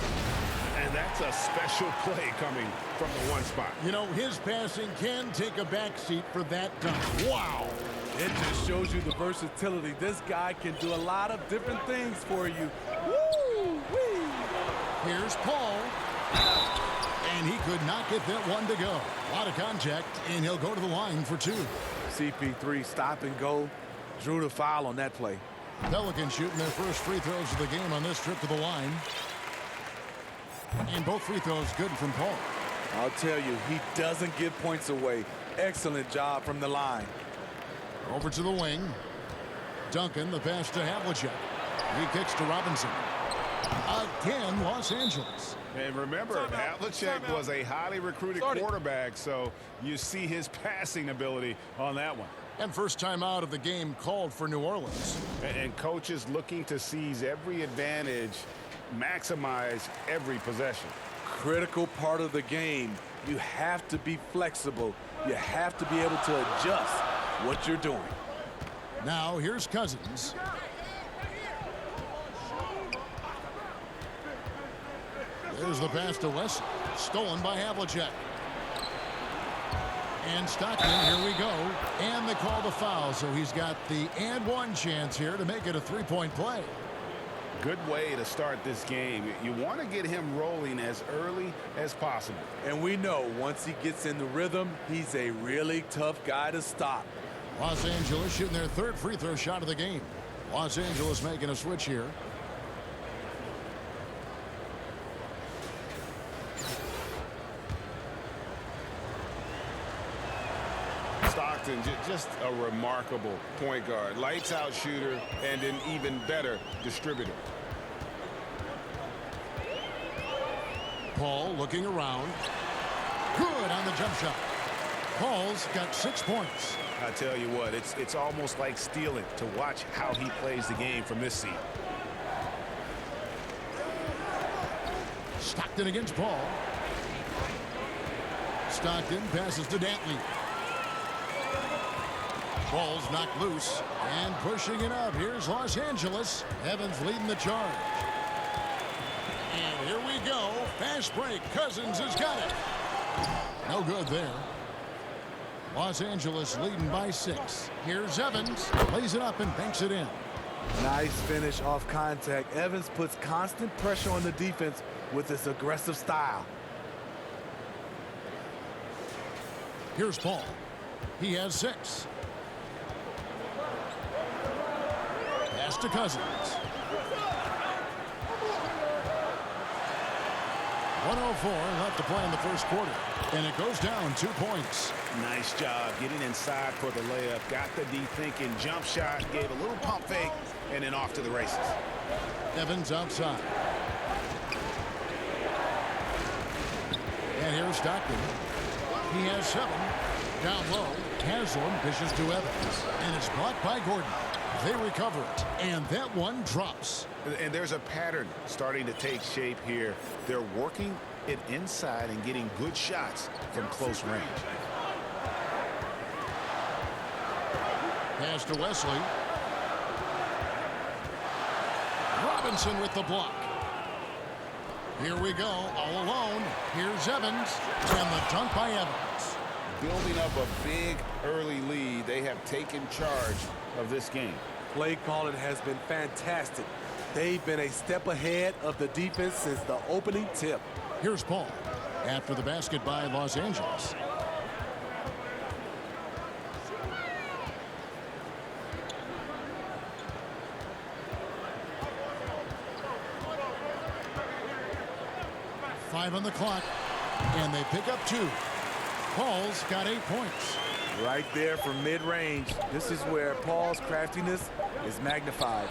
And that's a special play coming from the one spot. You know, his passing can take a backseat for that dunk. Wow. It just shows you the versatility. This guy can do a lot of different things for you. Woo-wee. Here's Paul. And he could not get that one to go. A lot of contact, and he'll go to the line for 2. CP3 stop and go. Drew the foul on that play. Pelicans shooting their first free throws of the game on this trip to the line. And both free throws good from Paul. I'll tell you, he doesn't give points away. Excellent job from the line. Over to the wing. Duncan, the pass to Havlicek. He kicks to Robinson. Again, Los Angeles. And remember, Havlicek was a highly recruited quarterback, so you see his passing ability on that one. And first time out of the game called for New Orleans. And coaches looking to seize every advantage, maximize every possession. Critical part of the game. You have to be flexible. You have to be able to adjust what you're doing. Now here's Cousins. There's the pass to Wesley. Stolen by Havlicek. And Stockton, here we go. And they call the foul, so he's got the and one chance here to make it a three-point play. Good way to start this game. You want to get him rolling as early as possible. And we know once he gets in the rhythm, he's a really tough guy to stop. Los Angeles shooting their third free throw shot of the game. Los Angeles making a switch here. Stockton, just a remarkable point guard. Lights out shooter and an even better distributor. Paul looking around. Good on the jump shot. Paul's got 6 points. I tell you what, it's almost like stealing to watch how he plays the game from this seat. Stockton against Paul. Stockton passes to Dantley. Ball's knocked loose and pushing it up. Here's Los Angeles. Evans leading the charge. And here we go. Fast break. Cousins has got it. No good there. Los Angeles leading by 6. Here's Evans. Lays it up and banks it in. Nice finish off contact. Evans puts constant pressure on the defense with his aggressive style. Here's Paul. He has 6. Pass to Cousins. 1:04 left to play in the first quarter. And it goes down 2 points. Nice job getting inside for the layup. Got the D thinking jump shot, gave a little pump fake, and then off to the races. Evans outside. And here's Stockton. He has 7. Down low. Haslam dishes to Evans. And it's blocked by Gordon. They recover it. And that one drops. And there's a pattern starting to take shape here. They're working it inside and getting good shots from close range. Pass to Wesley. Robinson with the block. Here we go, all alone. Here's Evans, and the dunk by Evans. Building up a big early lead. They have taken charge of this game. Play calling has been fantastic. They've been a step ahead of the defense since the opening tip. Here's Paul after the basket by Los Angeles. Five on the clock, and they pick up 2. Paul's got 8 points. Right there from mid-range. This is where Paul's craftiness is magnified.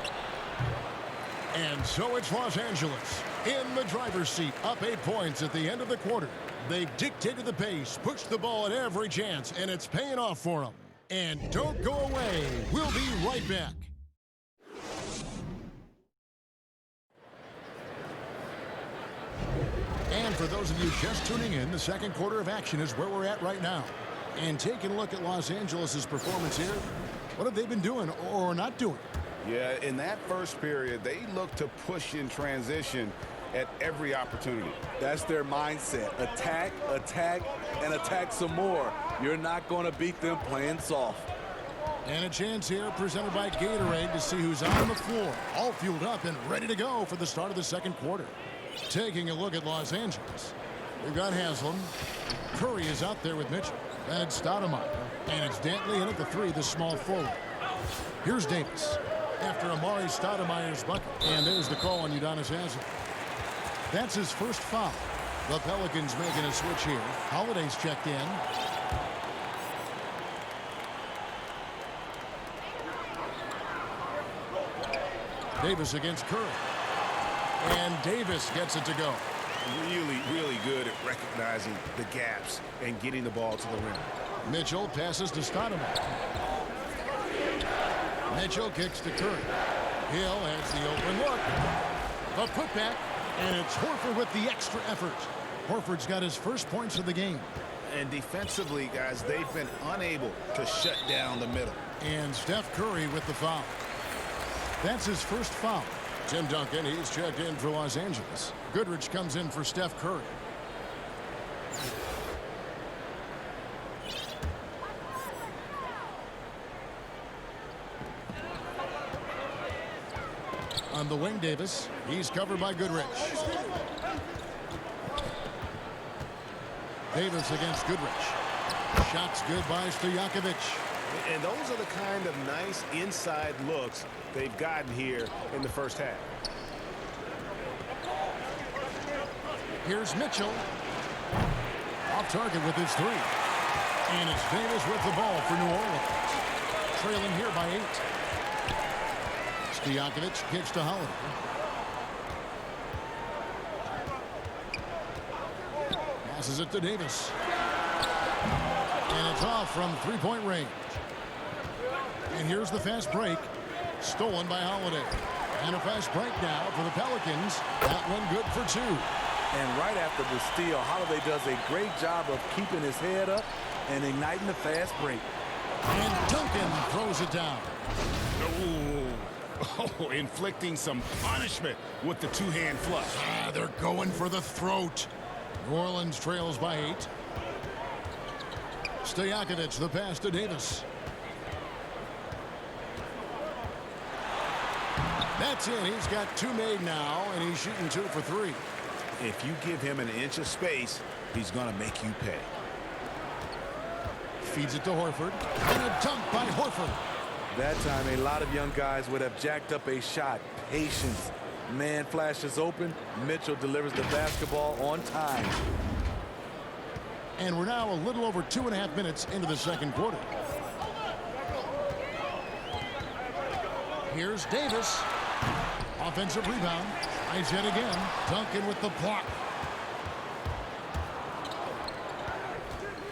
And so it's Los Angeles in the driver's seat, up 8 points at the end of the quarter. They've dictated the pace, pushed the ball at every chance, and it's paying off for them. And don't go away. We'll be right back. And for those of you just tuning in, the second quarter of action is where we're at right now. And taking a look at Los Angeles' performance here, what have they been doing or not doing? Yeah, in that first period, they looked to push in transition at every opportunity. That's their mindset. Attack, attack, and attack some more. You're not going to beat them playing soft. And a chance here presented by Gatorade to see who's on the floor. All fueled up and ready to go for the start of the second quarter. Taking a look at Los Angeles. We've got Haslam. Curry is out there with Mitchell. Then it's Stoudemire. And it's Dantley in at the 3, the small forward. Here's Davis. After Amari Stoudemire's bucket. And there's the call on Udonis Haslam. That's his first foul. The Pelicans making a switch here. Holiday's checked in. Davis against Curry. And Davis gets it to go. Really, really good at recognizing the gaps and getting the ball to the rim. Mitchell passes to Stoudemire. Mitchell kicks to Curry. Hill has the open look. A putback, and it's Horford with the extra effort. Horford's got his first points of the game. And defensively, guys, they've been unable to shut down the middle. And Steph Curry with the foul. That's his first foul. Tim Duncan, he's checked in for Los Angeles. Goodrich comes in for Steph Curry. On the wing, Davis. He's covered by Goodrich. Davis against Goodrich. Shots good by Stojakovic. And those are the kind of nice inside looks they've gotten here in the first half. Here's Mitchell. Off target with his three. And it's Davis with the ball for New Orleans. Trailing here by 8. Stojakovic kicks to Holiday. Passes it to Davis. And it's off from three-point range. And here's the fast break. Stolen by Holiday. And a fast break now for the Pelicans. That one good for 2. And right after the steal, Holiday does a great job of keeping his head up and igniting the fast break. And Duncan throws it down. Oh, inflicting some punishment with the two-hand flush. They're going for the throat. New Orleans trails by 8. Stojakovic, the pass to Davis. That's it. He's got 2 made now, and he's shooting 2 for 3. If you give him an inch of space, he's going to make you pay. Feeds it to Horford. And a dunk by Horford. That time, a lot of young guys would have jacked up a shot. Patience. Man flashes open. Mitchell delivers the basketball on time. And we're now a little over 2.5 minutes into the second quarter. Here's Davis. Offensive rebound. Tries it again. Duncan with the block.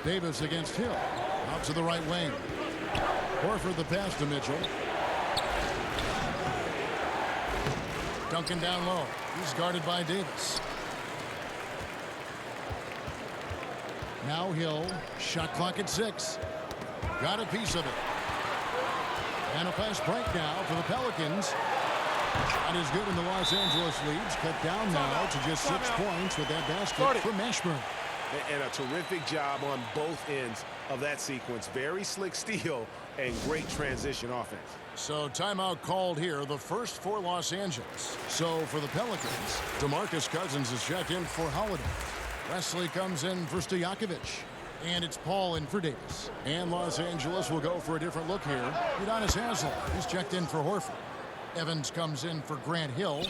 Davis against Hill. Out to the right wing. Horford the pass to Mitchell. Duncan down low. He's guarded by Davis. Now Hill. Shot clock at 6. Got a piece of it. And a fast break now for the Pelicans. Shot is good, and the Los Angeles leads cut down now to just 6 points with that basket from Mashburn. And a terrific job on both ends of that sequence. Very slick steal and great transition offense. So timeout called here, the first for Los Angeles. So for the Pelicans, DeMarcus Cousins is checked in for Holiday. Wesley comes in for Stojakovic. And it's Paul in for Davis. And Los Angeles will go for a different look here. Udonis Haslem, he's checked in for Horford. Evans comes in for Grant Hill.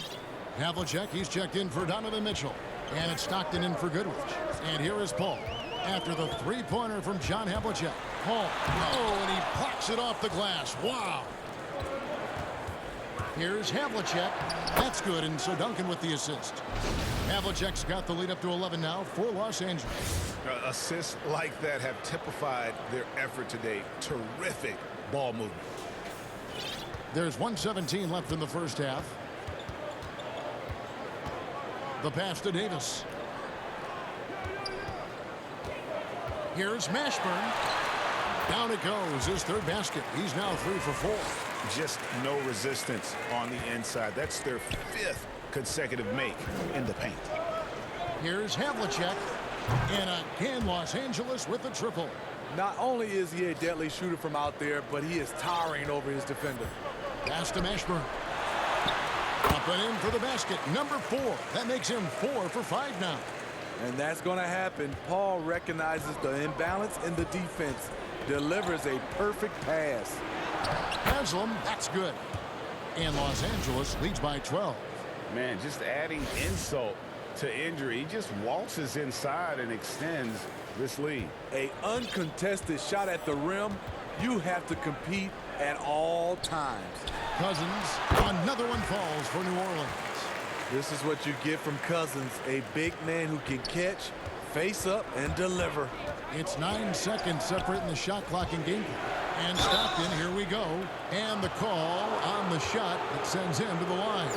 Havlicek, he's checked in for Donovan Mitchell. And it's Stockton in for Goodrich. And here is Paul. After the three-pointer from John Havlicek. Paul, and he pops it off the glass. Wow. Here's Havlicek. That's good, and so Duncan with the assist. Havlicek's got the lead up to 11 now for Los Angeles. Assists like that have typified their effort today. Terrific ball movement. There's 1:17 left in the first half. The pass to Davis. Here's Mashburn. Down it goes. His third basket. He's now 3 for 4. Just no resistance on the inside. That's their 5th consecutive make in the paint. Here's Havlicek. And again, Los Angeles with the triple. Not only is he a deadly shooter from out there, but he is towering over his defender. Pass to Mashburn. Up and in for the basket. Number 4. That makes him 4 for 5 now. And that's going to happen. Paul recognizes the imbalance in the defense. Delivers a perfect pass. Haslem, that's good. And Los Angeles leads by 12. Man, just adding insult to injury. He just waltzes inside and extends this lead. A uncontested shot at the rim. You have to compete at all times. Cousins, another one falls for New Orleans. This is what you get from Cousins, a big man who can catch, face up, and deliver. It's 9 seconds separating the shot clock and game clock. And Stockton, here we go. And the call on the shot that sends him to the line.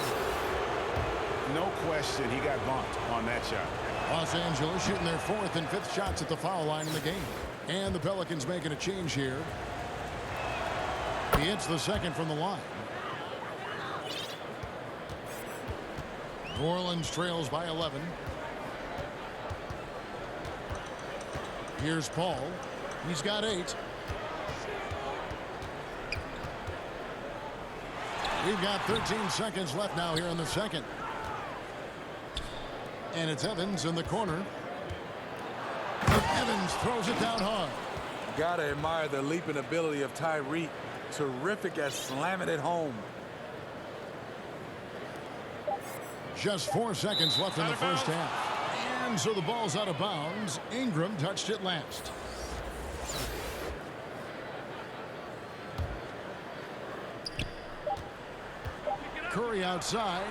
No question he got bumped on that shot. Los Angeles shooting their 4th and 5th shots at the foul line in the game. And the Pelicans making a change here. He hits the 2nd from the line. New Orleans trails by 11. Here's Paul. He's got 8. We've got 13 seconds left now here in the 2nd. And it's Evans in the corner. Evans throws it down hard. Gotta admire the leaping ability of Tyreek. Terrific at slamming it home. Just 4 seconds left in the first half. And so the ball's out of bounds. Ingram touched it last. Curry outside.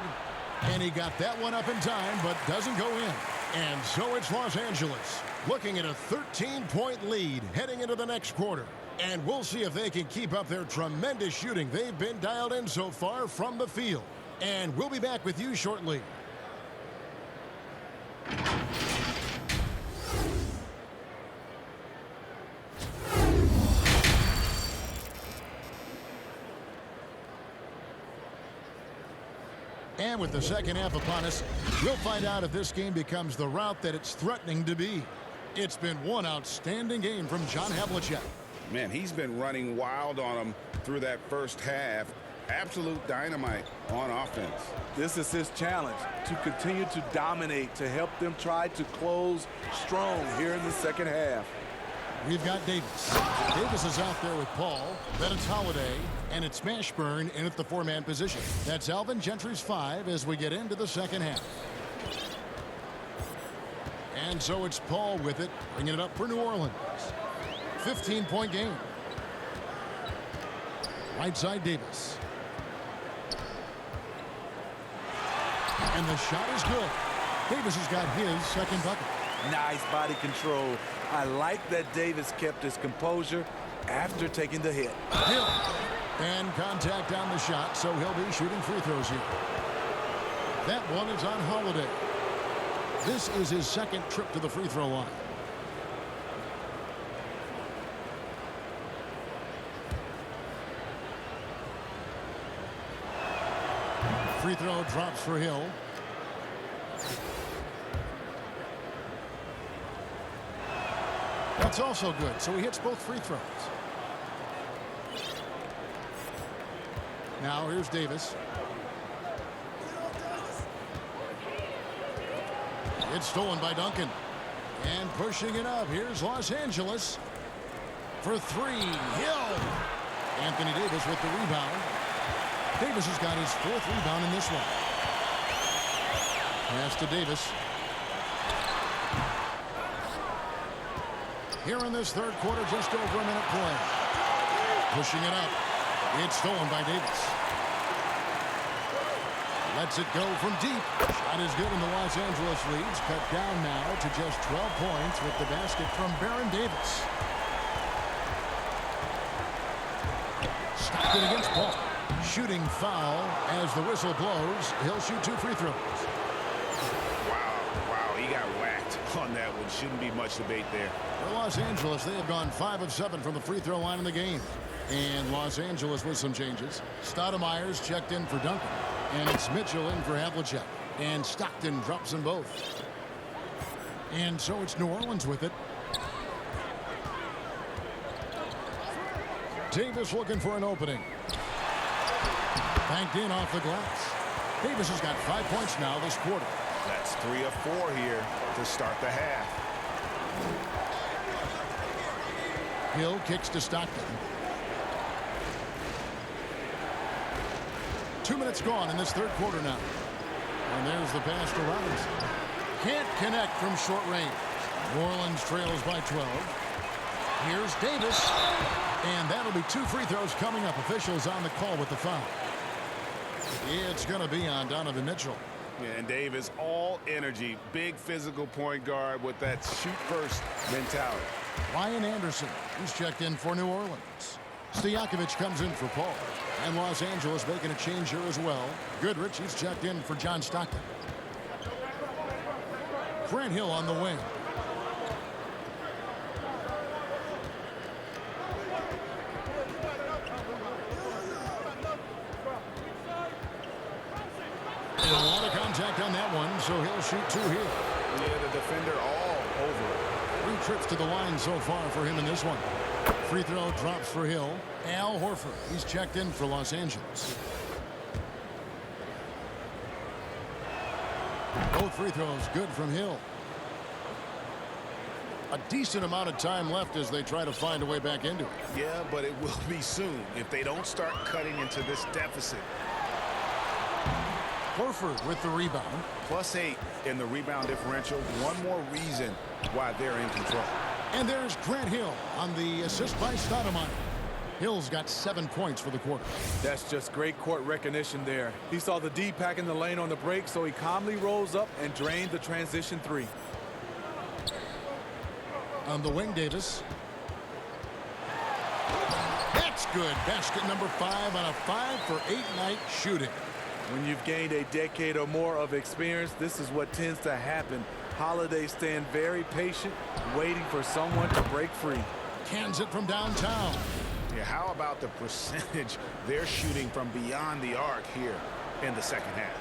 And he got that one up in time, but doesn't go in. And so it's Los Angeles looking at a 13-point lead heading into the next quarter. And we'll see if they can keep up their tremendous shooting they've been dialed in so far from the field. And we'll be back with you shortly. And with the second half upon us, we'll find out if this game becomes the route that it's threatening to be. It's been one outstanding game from John Havlicek. Man, he's been running wild on them through that first half. Absolute dynamite on offense. This is his challenge, to continue to dominate, to help them try to close strong here in the second half. We've got Davis. Davis is out there with Paul. Then it's Holiday. And it's Mashburn in at the 4-man position. That's Alvin Gentry's 5 as we get into the second half. And so it's Paul with it, bringing it up for New Orleans. 15-point game. Right side Davis. And the shot is good. Davis has got his 2nd bucket. Nice body control. I like that Davis kept his composure after taking the hit. Hill. And contact on the shot, so he'll be shooting free throws here. That one is on Holiday. This is his 2nd trip to the free throw line. Free throw drops for Hill. That's also good, so he hits both free throws. Now here's Davis. It's stolen by Duncan. And pushing it up. Here's Los Angeles for 3. Hill. Anthony Davis with the rebound. Davis has got his 4th rebound in this one. Pass to Davis. Here in this 3rd quarter, just over a minute play. Pushing it up. It's stolen by Davis. Lets it go from deep. Shot is good, and the Los Angeles leads cut down now to just 12 points with the basket from Baron Davis. Stopped it against Paul. Shooting foul as the whistle blows. He'll shoot 2 free throws. Wow, he got whacked on that one. Shouldn't be much debate there. For Los Angeles, they have gone 5 of 7 from the free throw line in the game. And Los Angeles with some changes. Stoudemire's checked in for Duncan. And it's Mitchell in for Havlicek. And Stockton drops them both. And so it's New Orleans with it. Davis looking for an opening. Banked in off the glass. Davis has got 5 points now this quarter. That's 3 of 4 here to start the half. Hill kicks to Stockton. 2 minutes gone in this 3rd quarter now. And there's the pass to Robinson. Can't connect from short range. New Orleans trails by 12. Here's Davis. And that'll be 2 free throws coming up. Officials on the call with the foul. It's going to be on Donovan Mitchell. And Davis, all energy, big physical point guard with that shoot-first mentality. Ryan Anderson, he's checked in for New Orleans. Stojakovic comes in for Paul. And Los Angeles making a change here as well. Goodrich, he's checked in for John Stockton. Grant Hill on the wing. And a lot of contact on that one, so he'll shoot 2 here. Yeah, the defender all over it. 3 trips to the line so far for him in this one. Free throw drops for Hill. Al Horford, he's checked in for Los Angeles. Both free throws good from Hill. A decent amount of time left as they try to find a way back into it. Yeah, but it will be soon if they don't start cutting into this deficit. Horford with the rebound. +8 in the rebound differential. One more reason why they're in control. And there's Grant Hill on the assist by Stoudemire. Hill's got 7 points for the quarter. That's just great court recognition there. He saw the D pack in the lane on the break, so he calmly rolls up and drained the transition 3. On the wing, Davis. That's good. Basket number 5 on a 5-for-8 night shooting. When you've gained a decade or more of experience, this is what tends to happen. Holiday staying very patient, waiting for someone to break free. Cans it from downtown. Yeah, how about the percentage they're shooting from beyond the arc here in the second half?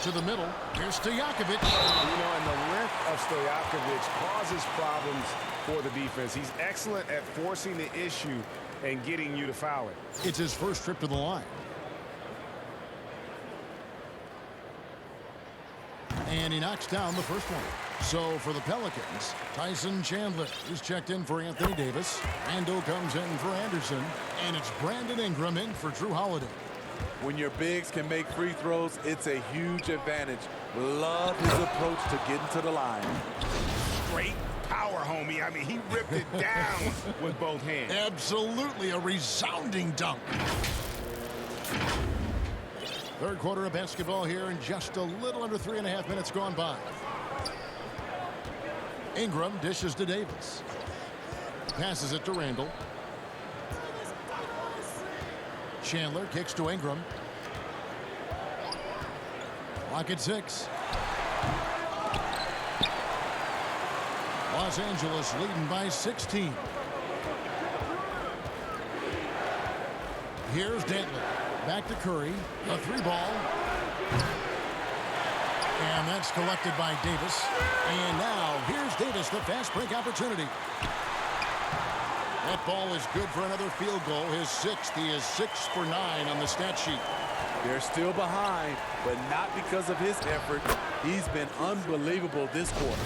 To the middle. Here's Stojakovic. And the length of Stojakovic causes problems for the defense. He's excellent at forcing the issue and getting you to foul it. It's his first trip to the line. And he knocks down the first one. So for the Pelicans, Tyson Chandler is checked in for Anthony Davis. Randall comes in for Anderson. And it's Brandon Ingram in for Drew Holiday. When your bigs can make free throws, it's a huge advantage. Love his approach to getting to the line. Great power, homie. I mean, he ripped it down with both hands. Absolutely a resounding dunk. Third quarter of basketball here, and just a little under 3.5 minutes gone by. Ingram dishes to Davis. Passes it to Randall. Chandler kicks to Ingram. Clock at 6. Los Angeles leading by 16. Here's Dantley. Back to Curry. A 3-ball. And that's collected by Davis. And now here's Davis, the fast break opportunity. That ball is good for another field goal. His 6th. He is 6 for 9 on the stat sheet. They're still behind, but not because of his effort. He's been unbelievable this quarter.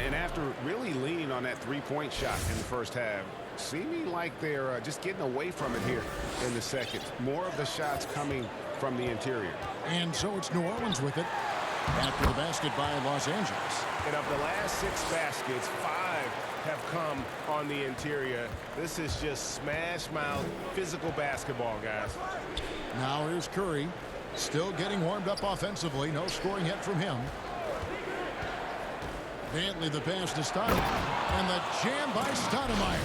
And after really leaning on that 3-point shot in the first half, seeming like they're just getting away from it here in the second. More of the shots coming from the interior. And so it's New Orleans with it after the basket by Los Angeles. And of the last 6 baskets, 5 have come on the interior. This is just smash mouth physical basketball, guys. Now here's Curry, still getting warmed up offensively. No scoring yet from him. Dantley the pass to Stoudemire, and the jam by Stoudemire.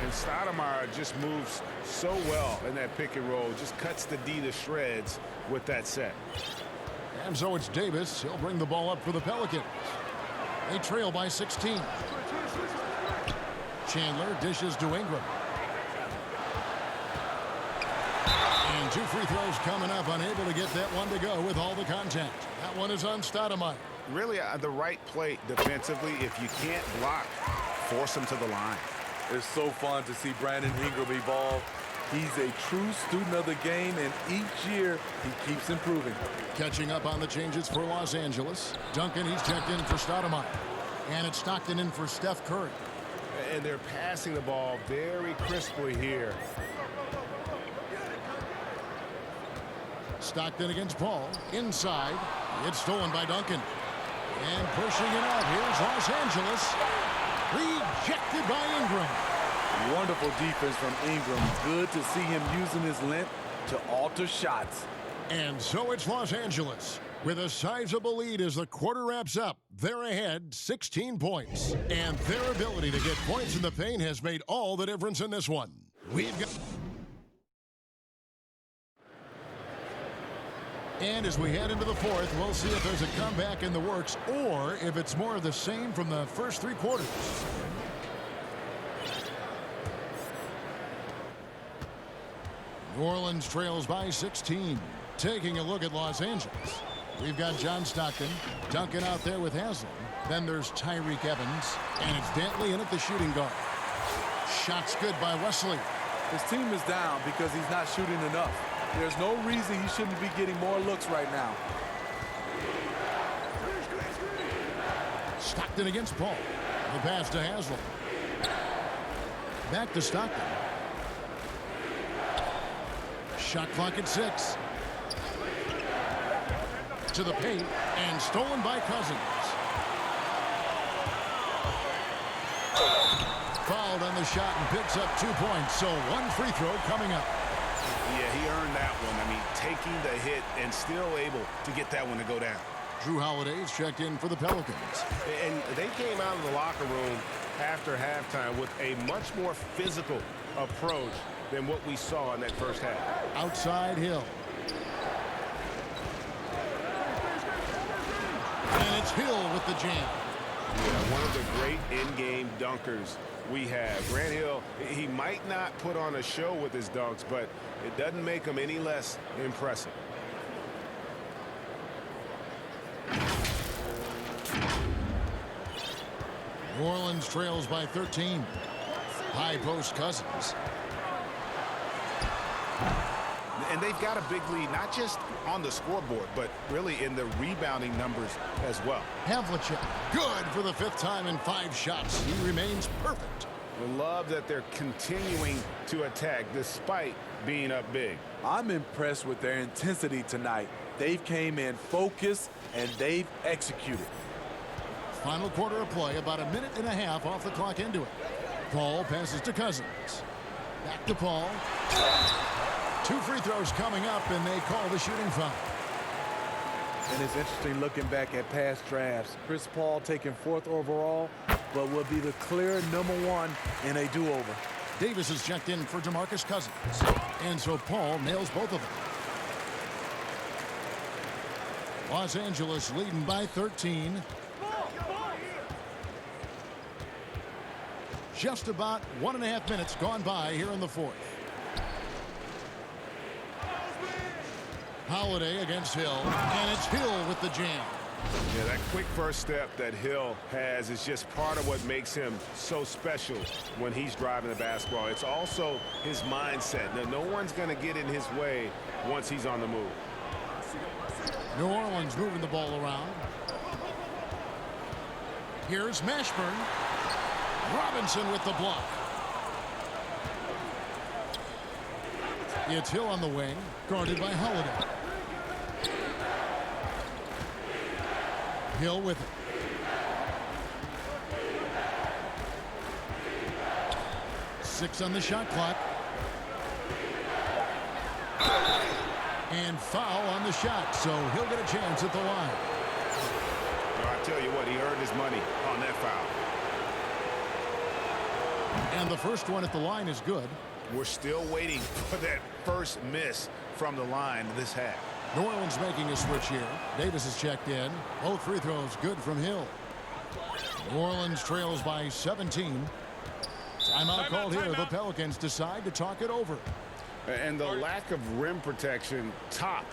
And Stoudemire just moves so well in that pick and roll. Just cuts the D to shreds with that set. And so it's Davis. He'll bring the ball up for the Pelicans. They trail by 16. Chandler dishes to Ingram. And 2 free throws coming up. Unable to get that one to go with all the contact. That one is on Stoudemire. Really the right play defensively. If you can't block, force him to the line. It's so fun to see Brandon Ingram evolve. He's a true student of the game, and each year he keeps improving. Catching up on the changes for Los Angeles. Duncan, he's checked in for Stoudemire. And it's Stockton in for Steph Curry. And they're passing the ball very crisply here. Stockton against Paul. Inside. It's stolen by Duncan. And pushing it out. Here's Los Angeles. Rejected by Ingram. Wonderful defense from Ingram. Good to see him using his length to alter shots. And so it's Los Angeles with a sizable lead as the quarter wraps up. They're ahead 16 points. And their ability to get points in the paint has made all the difference in this one. We've got... And as we head into the fourth, we'll see if there's a comeback in the works or if it's more of the same from the first 3 quarters. New Orleans trails by 16. Taking a look at Los Angeles. We've got John Stockton, Duncan out there with Haslam. Then there's Tyreek Evans, and it's Dantley in at the shooting guard. Shot's good by Wesley. His team is down because he's not shooting enough. There's no reason he shouldn't be getting more looks right now. Stockton against Paul. The pass to Haslam. Back to Stockton. Shot clock at 6. To the paint and stolen by Cousins. Fouled on the shot and picks up 2 points. So 1 free throw coming up. Yeah, he earned that one. I mean, taking the hit and still able to get that one to go down. Drew Holiday's checked in for the Pelicans. And they came out of the locker room after halftime with a much more physical approach than what we saw in that first half. Outside Hill. And it's Hill with the jam. Yeah, one of the great in-game dunkers we have. Grant Hill, he might not put on a show with his dunks, but it doesn't make him any less impressive. New Orleans trails by 13. High post Cousins. And they've got a big lead, not just on the scoreboard, but really in the rebounding numbers as well. Havlicek, good for the 5th time in 5 shots. He remains perfect. We love that they're continuing to attack despite being up big. I'm impressed with their intensity tonight. They've came in focused and they've executed. Final quarter of play, about 1.5 minutes off the clock into it. Paul passes to Cousins. Back to Paul. 2 free throws coming up, and they call the shooting foul. And it's interesting looking back at past drafts. Chris Paul taking 4th overall, but will be the clear #1 in a do-over. Davis is checked in for DeMarcus Cousins. And so Paul nails both of them. Los Angeles leading by 13. Just about 1.5 minutes gone by here in the 4th. Holiday against Hill, and it's Hill with the jam. Yeah, that quick first step that Hill has is just part of what makes him so special when he's driving the basketball. It's also his mindset. Now, no one's going to get in his way once he's on the move. New Orleans moving the ball around. Here's Mashburn. Robinson with the block. It's Hill on the wing, guarded by Holiday. Hill with it. Six on the shot clock. And foul on the shot, so he'll get a chance at the line. Well, I tell you what, he earned his money on that foul. And the first one at the line is good. We're still waiting for that first miss from the line this half. New Orleans making a switch here. Davis is checked in. Both free throws good from Hill. New Orleans trails by 17. Timeout called here. The Pelicans decide to talk it over. And the lack of rim protection, top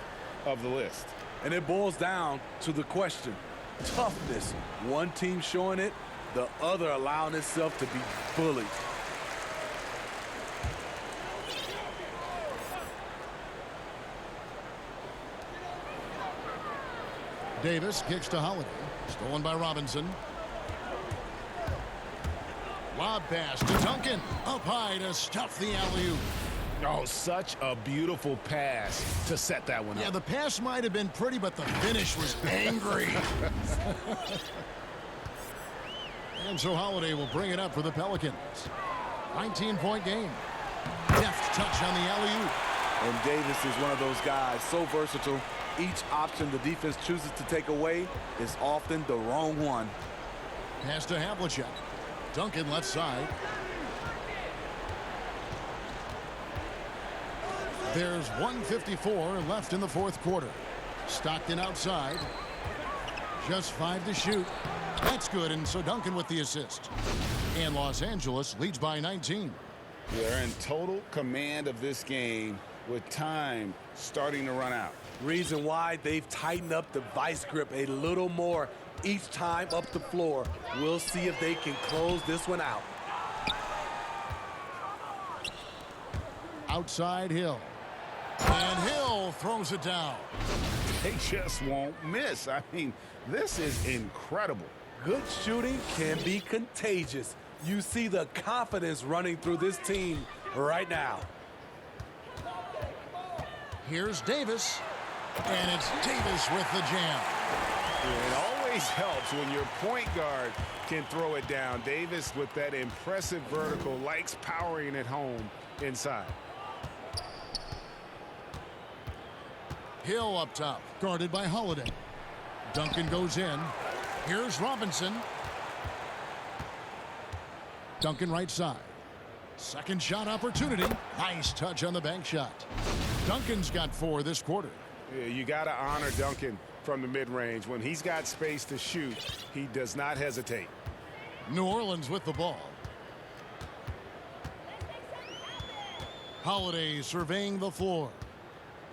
of the list. And it boils down to the question. Toughness. One team showing it, the other allowing itself to be bullied. Davis kicks to Holiday. Stolen by Robinson. Lob pass to Duncan. Up high to stuff the alley-oop. Oh, such a beautiful pass to set that one up. Yeah, the pass might have been pretty, but the finish was angry. And so Holiday will bring it up for the Pelicans. 19-point game. Deft touch on the alley-oop. And Davis is one of those guys, so versatile. Each option the defense chooses to take away is often the wrong one. Pass to Havlicek. Duncan left side. There's 1:54 left in the fourth quarter. Stockton outside. Just 5 to shoot. That's good, and so Duncan with the assist. And Los Angeles leads by 19. They're in total command of this game with time starting to run out. Reason why they've tightened up the vice grip a little more each time up the floor. We'll see if they can close this one out. Outside Hill. And Hill throws it down. They just won't miss. I mean, this is incredible. Good shooting can be contagious. You see the confidence running through this team right now. Here's Davis. And it's Davis with the jam. It always helps when your point guard can throw it down. Davis with that impressive vertical likes powering it home inside. Hill up top, guarded by Holiday. Duncan goes in. Here's Robinson. Duncan right side. Second shot opportunity. Nice touch on the bank shot. Duncan's got 4 this quarter. Yeah, you got to honor Duncan from the mid-range. When he's got space to shoot, he does not hesitate. New Orleans with the ball. Holiday surveying the floor.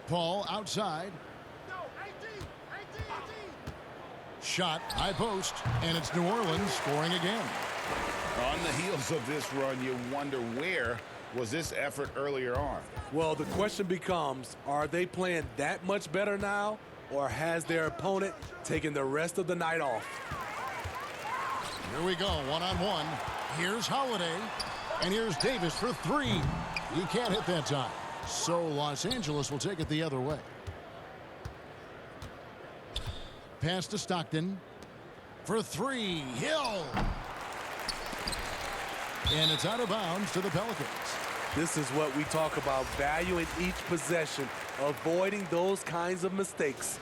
Paul outside. Shot, high post, and it's New Orleans scoring again. On the heels of this run, you wonder where was this effort earlier on? Well, the question becomes, are they playing that much better now, or has their opponent taken the rest of the night off? Here we go, one-on-one. Here's Holiday, and here's Davis for 3. He can't hit that time. So Los Angeles will take it the other way. Pass to Stockton for 3. Hill. And it's out of bounds to the Pelicans. This is what we talk about, valuing each possession, avoiding those kinds of mistakes.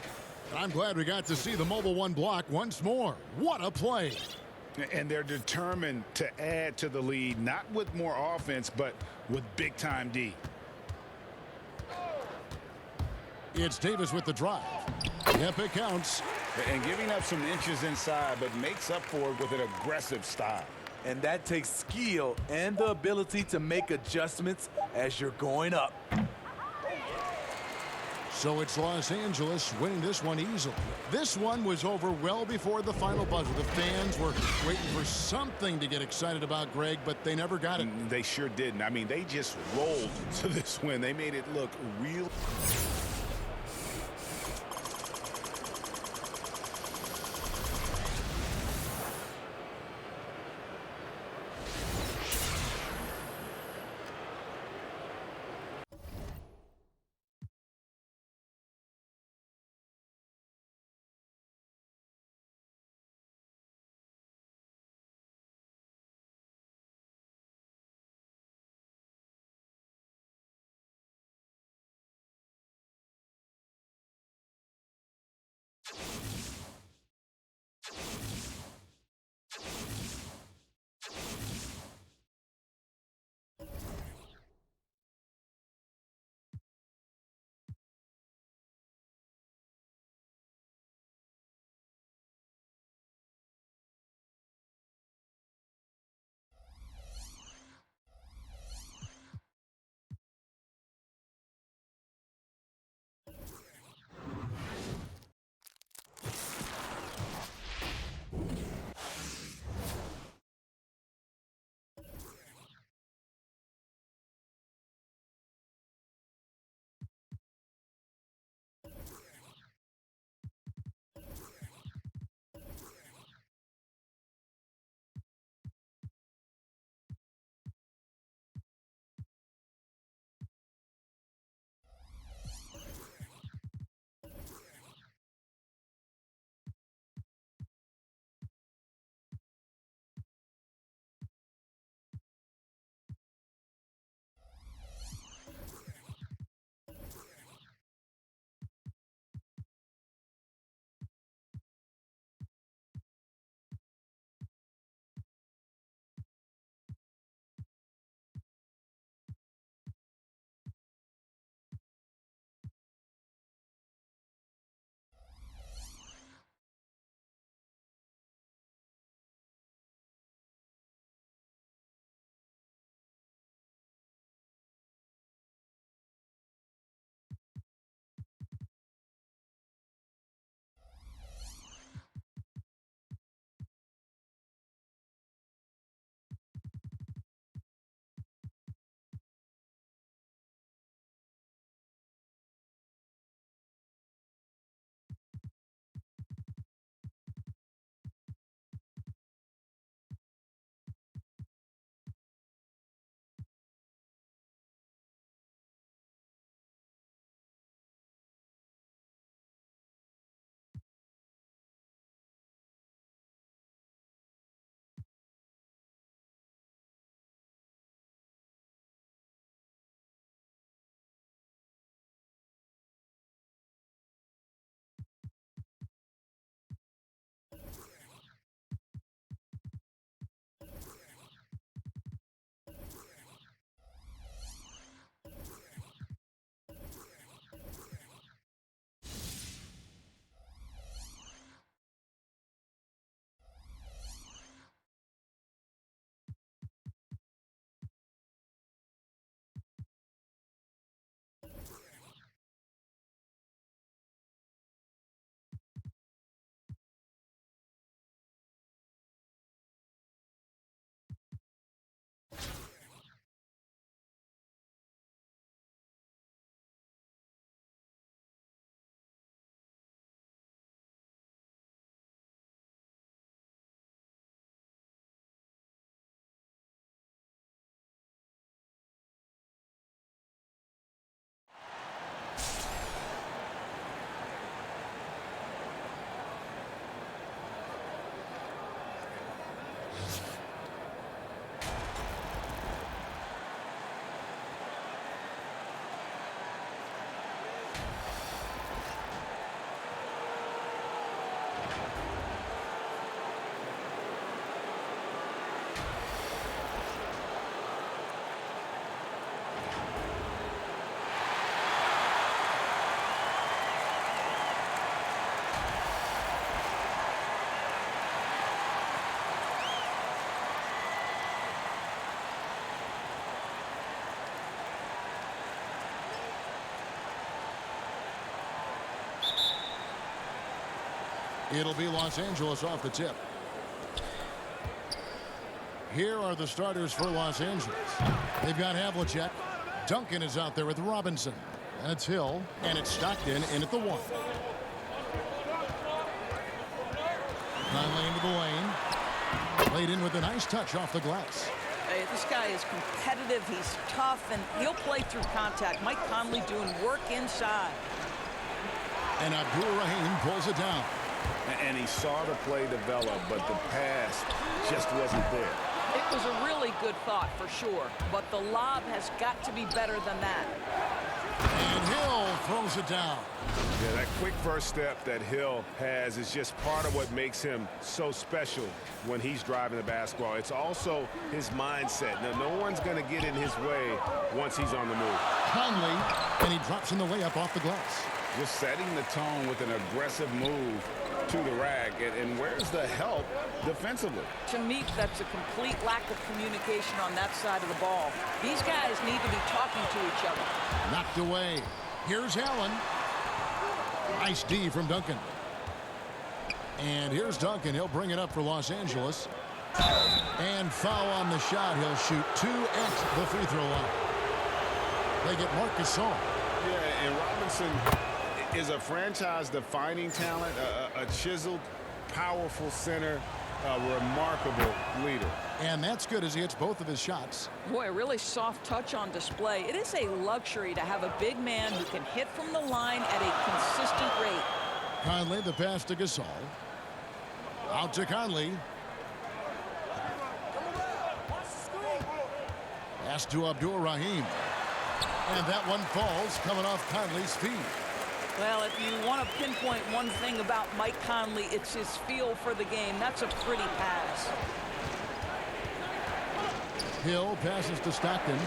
I'm glad we got to see the Mobile One block once more. What a play. And they're determined to add to the lead, not with more offense, but with big-time D. It's Davis with the drive. Yep, it counts. And giving up some inches inside, but makes up for it with an aggressive style. And that takes skill and the ability to make adjustments as you're going up. So it's Los Angeles winning this one easily. This one was over well before the final buzzer. The fans were waiting for something to get excited about, Greg, but they never got it. They sure didn't. I mean, they just rolled to this win. They made it look real. It'll be Los Angeles off the tip. Here are the starters for Los Angeles. They've got Havlicek. Duncan is out there with Robinson. That's Hill, and it's Stockton in at the 1. Conley into the lane. Laid in with a nice touch off the glass. Hey, this guy is competitive. He's tough, and he'll play through contact. Mike Conley doing work inside. And Abdul-Rahim pulls it down. And he saw the play develop, but the pass just wasn't there. It was a really good thought for sure, but the lob has got to be better than that. And Hill throws it down. Yeah, that quick first step that Hill has is just part of what makes him so special when he's driving the basketball. It's also his mindset. Now, no one's going to get in his way once he's on the move. Conley, and he drops in the layup off the glass. Just setting the tone with an aggressive move to the rack. And where's the help defensively? To me, that's a complete lack of communication on that side of the ball. These guys need to be talking to each other. Knocked away. Here's Allen. Nice D from Duncan. And here's Duncan. He'll bring it up for Los Angeles. And foul on the shot. He'll shoot 2 at the free throw line. They get Marc Gasol. Yeah, and Robinson is a franchise-defining talent, a chiseled, powerful center, a remarkable leader. And that's good as he hits both of his shots. Boy, a really soft touch on display. It is a luxury to have a big man who can hit from the line at a consistent rate. Conley, the pass to Gasol. Out to Conley. Pass to Abdul-Rahim. And that one falls coming off Conley's feet. Well, if you want to pinpoint one thing about Mike Conley, it's his feel for the game. That's a pretty pass. Hill passes to Stockton.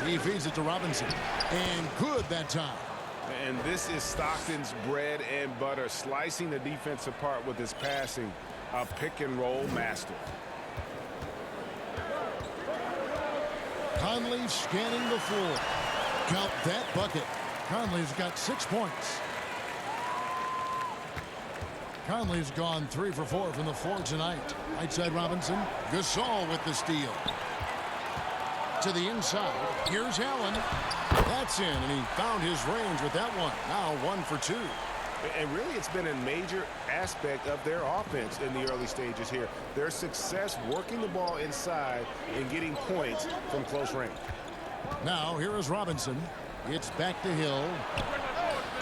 He feeds it to Robinson. And good that time. And this is Stockton's bread and butter, slicing the defense apart with his passing, a pick-and-roll master. Conley scanning the floor. Count that bucket. Conley's got 6 points. Conley's gone 3 for 4 from the floor tonight. Right side Robinson. Gasol with the steal. To the inside. Here's Allen. That's in, and he found his range with that one. Now 1 for 2. And really, it's been a major aspect of their offense in the early stages here. Their success working the ball inside and getting points from close range. Now, here is Robinson. It's back to Hill.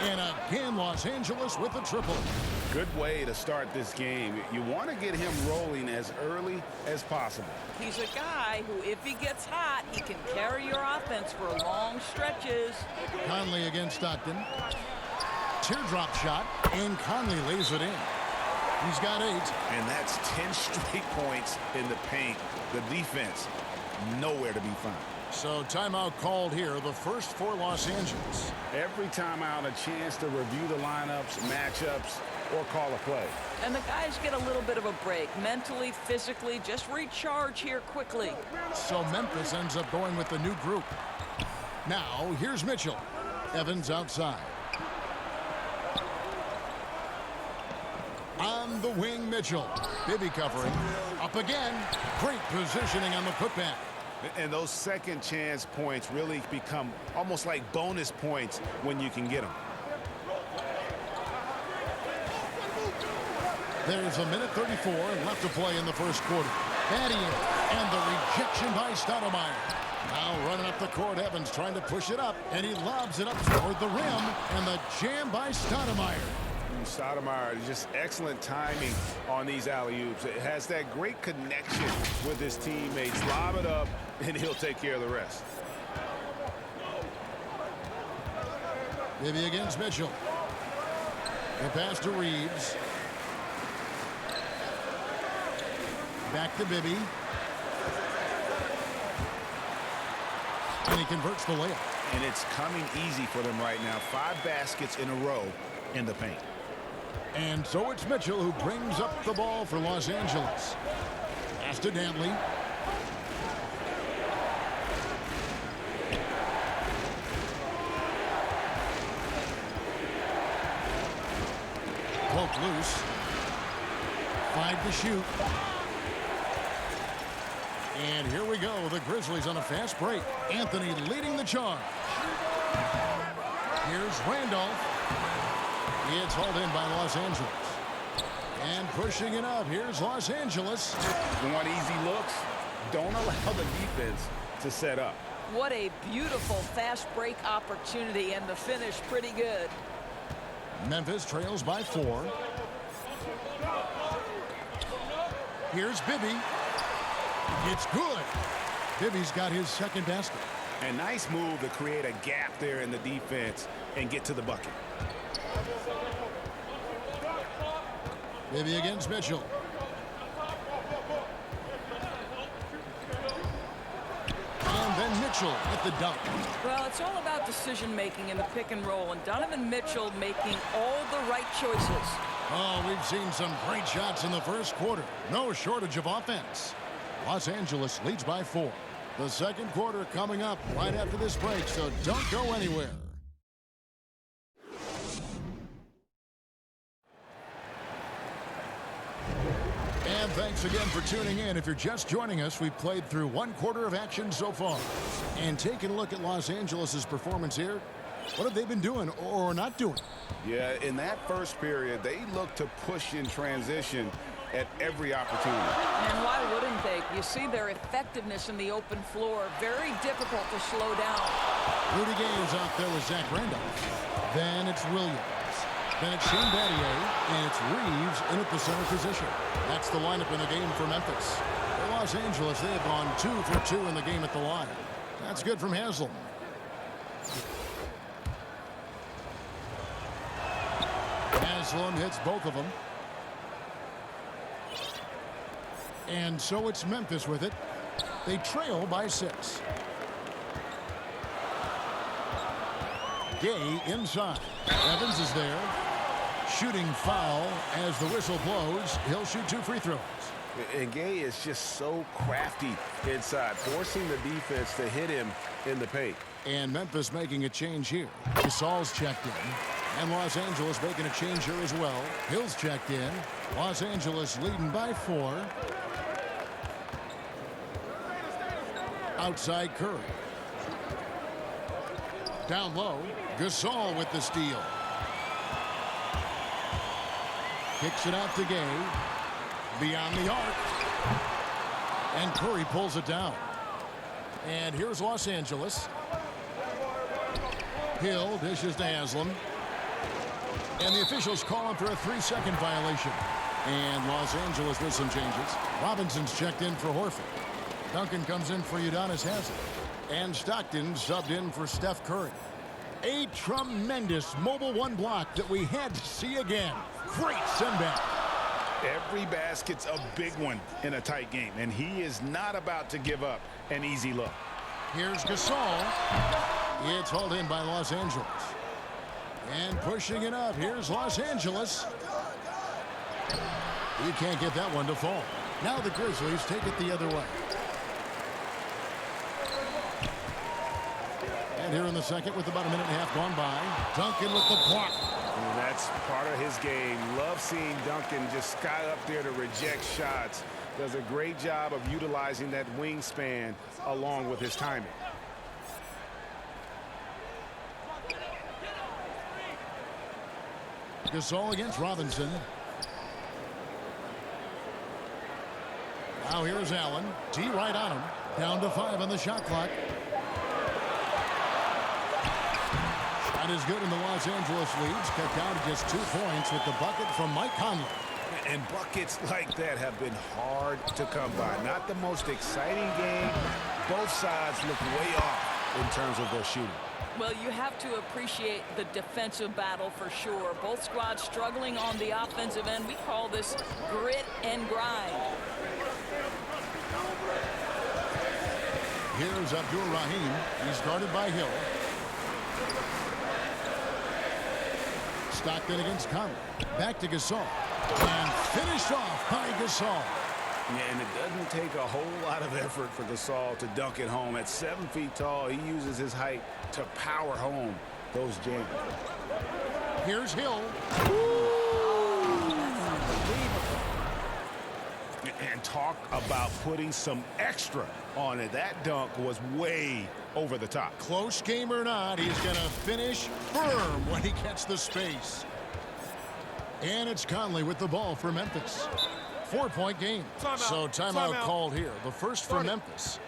And again, Los Angeles with a triple. Good way to start this game. You want to get him rolling as early as possible. He's a guy who, if he gets hot, he can carry your offense for long stretches. Conley against Stockton. Teardrop shot, and Conley lays it in. He's got 8. And that's 10 straight points in the paint. The defense, nowhere to be found. So timeout called here, the first for Los Angeles. Every timeout, a chance to review the lineups, matchups, or call a play. And the guys get a little bit of a break. Mentally, physically, just recharge here quickly. So Memphis ends up going with the new group. Now, here's Mitchell. Evans outside. On the wing, Mitchell. Bibby covering. Up again. Great positioning on the putback. And those second chance points really become almost like bonus points when you can get them. There's a minute 34 left to play in the first quarter. Batty in, and the rejection by Stoudemire. Now running up the court, Evans trying to push it up, and he lobs it up toward the rim, and the jam by Stoudemire. Stoudemire, just excellent timing on these alley-oops. It has that great connection with his teammates. Lob it up, and he'll take care of the rest. Bibby against Mitchell. The pass to Reeves. Back to Bibby. And he converts the layup. And it's coming easy for them right now. 5 baskets in a row in the paint. And so it's Mitchell who brings up the ball for Los Angeles. Pass to Dantley. Poked loose. 5 to shoot. And here we go. The Grizzlies on a fast break. Anthony leading the charge. Here's Randolph. It's hauled in by Los Angeles. And pushing it up. Here's Los Angeles. Want easy looks? Don't allow the defense to set up. What a beautiful fast break opportunity, and the finish pretty good. Memphis trails by 4. Here's Bibby. It's good. Bibby's got his second basket. A nice move to create a gap there in the defense and get to the bucket. Bibby against Mitchell. And then Mitchell at the dunk. Well, it's all about decision making in the pick and roll, and Donovan Mitchell making all the right choices. Oh, we've seen some great shots in the first quarter. No shortage of offense. Los Angeles leads by 4. The second quarter coming up right after this break, so don't go anywhere. And thanks again for tuning in. If you're just joining us, we've played through 1 quarter of action so far. And taking a look at Los Angeles' performance here, what have they been doing or not doing? Yeah, in that first period, they looked to push in transition at every opportunity. And why wouldn't they? You see their effectiveness in the open floor. Very difficult to slow down. Rudy Gay is out there with Zach Randolph. Then it's Williams. Then it's Shane Battier, and it's Reeves in at the center position. That's the lineup in the game for Memphis. For Los Angeles, they have gone 2 for 2 in the game at the line. That's good from Haslam. Haslam hits both of them. And so it's Memphis with it. They trail by 6. Gay inside. Evans is there. Shooting foul as the whistle blows. He'll shoot 2 free throws. And Gay is just so crafty inside, forcing the defense to hit him in the paint. And Memphis making a change here. Gasol's checked in. And Los Angeles making a change here as well. Hill's checked in. Los Angeles leading by 4. Outside Curry. Down low, Gasol with the steal. Kicks it out to Gay. Beyond the arc. And Curry pulls it down. And here's Los Angeles. Hill dishes to Haslam. And the officials calling for a 3-second violation. And Los Angeles with some changes. Robinson's checked in for Horford. Duncan comes in for Udonis Haslem. And Stockton subbed in for Steph Curry. A tremendous mobile 1 block that we had to see again. Great send-back. Every basket's a big one in a tight game, and he is not about to give up an easy look. Here's Gasol. It's hauled in by Los Angeles. And pushing it up, here's Los Angeles. He can't get that one to fall. Now the Grizzlies take it the other way. And here in the second with about a minute and a half gone by. Duncan with the block. And that's part of his game. Love seeing Duncan just sky up there to reject shots. Does a great job of utilizing that wingspan along with his timing. Gasol against Robinson. Now here's Allen. T right on him. Down to 5 on the shot clock. Shot is good, and the Los Angeles leads. Cut down to just 2 points with the bucket from Mike Conley. And buckets like that have been hard to come by. Not the most exciting game. Both sides look way off in terms of their shooting. Well, you have to appreciate the defensive battle for sure. Both squads struggling on the offensive end. We call this grit and grind. Here's Abdul Rahim. He's guarded by Hill. Stockton against Conley. Back to Gasol. And finished off by Gasol. Yeah, and it doesn't take a whole lot of effort for Gasol to dunk it home. At 7 feet tall, he uses his height to power home those jams. Here's Hill. And talk about putting some extra on it. That dunk was way over the top. Close game or not, he's going to finish firm when he gets the space. And it's Conley with the ball for Memphis. 4-point game. So timeout called here. The first for Memphis.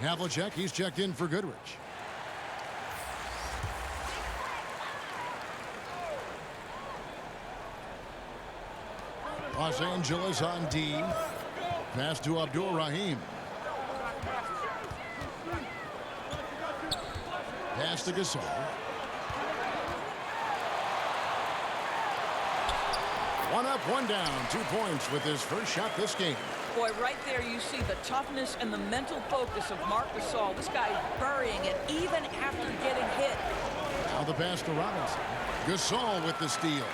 Havlicek, he's checked in for Goodrich. Los Angeles on D. Pass to Abdul Rahim. Pass to Gasol. One up, one down. 2 points with his first shot this game. Boy, right there you see the toughness and the mental focus of Marc Gasol. This guy's burying it even after getting hit. Now the pass to Robinson. Gasol with the steal.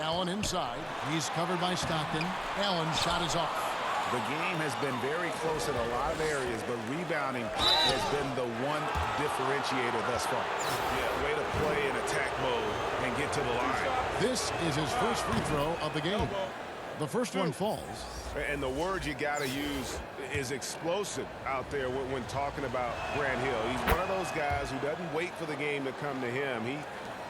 Allen inside. He's covered by Stockton. Allen's shot is off. The game has been very close in a lot of areas, but rebounding has been the one differentiator thus far. Yeah, way to play in attack mode and get to the line. This is his first free throw of the game. The first one falls. And the word you got to use is explosive out there when talking about Grant Hill. He's one of those guys who doesn't wait for the game to come to him.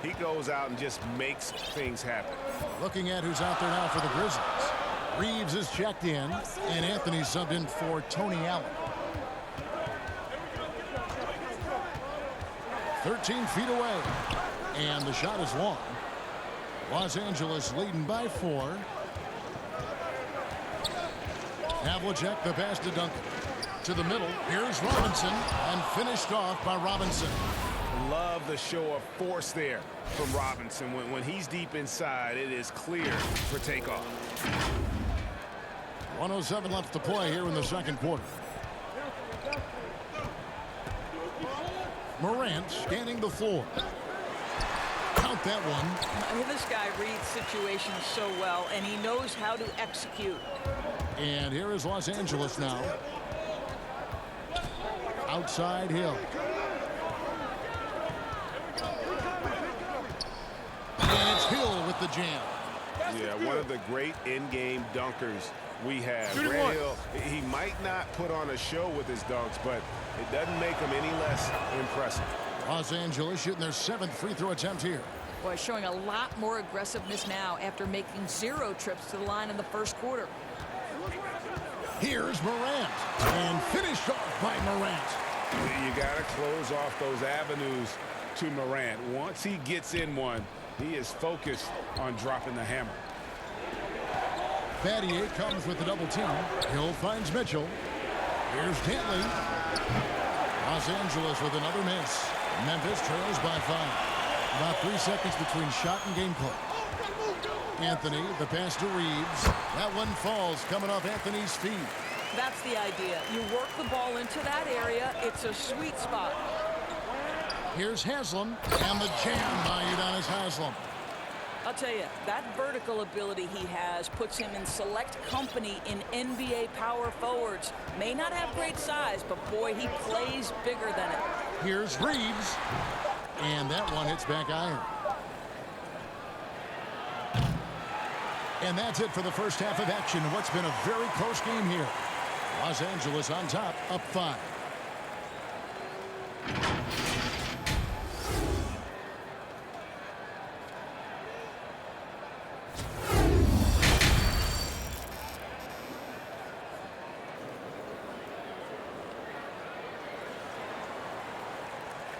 He goes out and just makes things happen. Looking at who's out there now for the Grizzlies. Reeves is checked in, and Anthony subbed in for Tony Allen. 13 feet away, and the shot is long. Los Angeles leading by 4. Havlicek, the pass to Duncan. To the middle, here's Robinson, and finished off by Robinson. Love the show of force there from Robinson. When he's deep inside, it is clear for takeoff. 1:07 left to play here in the second quarter. Morant scanning the floor. Count that one. I mean, this guy reads situations so well, and he knows how to execute. And here is Los Angeles now. Outside Hill. And it's Hill with the jam. Yeah, one of the great in-game dunkers we have. Grant Hill, he might not put on a show with his dunks, but it doesn't make him any less impressive. Los Angeles shooting their 7th free throw attempt here. Boy, showing a lot more aggressiveness now after making 0 trips to the line in the first quarter. Here's Morant, and finished off by Morant. You got to close off those avenues to Morant. Once he gets in one, he is focused on dropping the hammer. Battier comes with the double team. Hill finds Mitchell. Here's Dantley. Los Angeles with another miss. Memphis trails by 5. About 3 seconds between shot and game clock. Anthony, the pass to Reeves. That one falls coming off Anthony's feet. That's the idea. You work the ball into that area. It's a sweet spot. Here's Haslam, and the jam by Udonis Haslam. I'll tell you, that vertical ability he has puts him in select company in NBA power forwards. May not have great size, but boy, he plays bigger than it. Here's Reeves, and that one hits back iron. And that's it for the first half of action. What's been a very close game here. Los Angeles on top, up 5.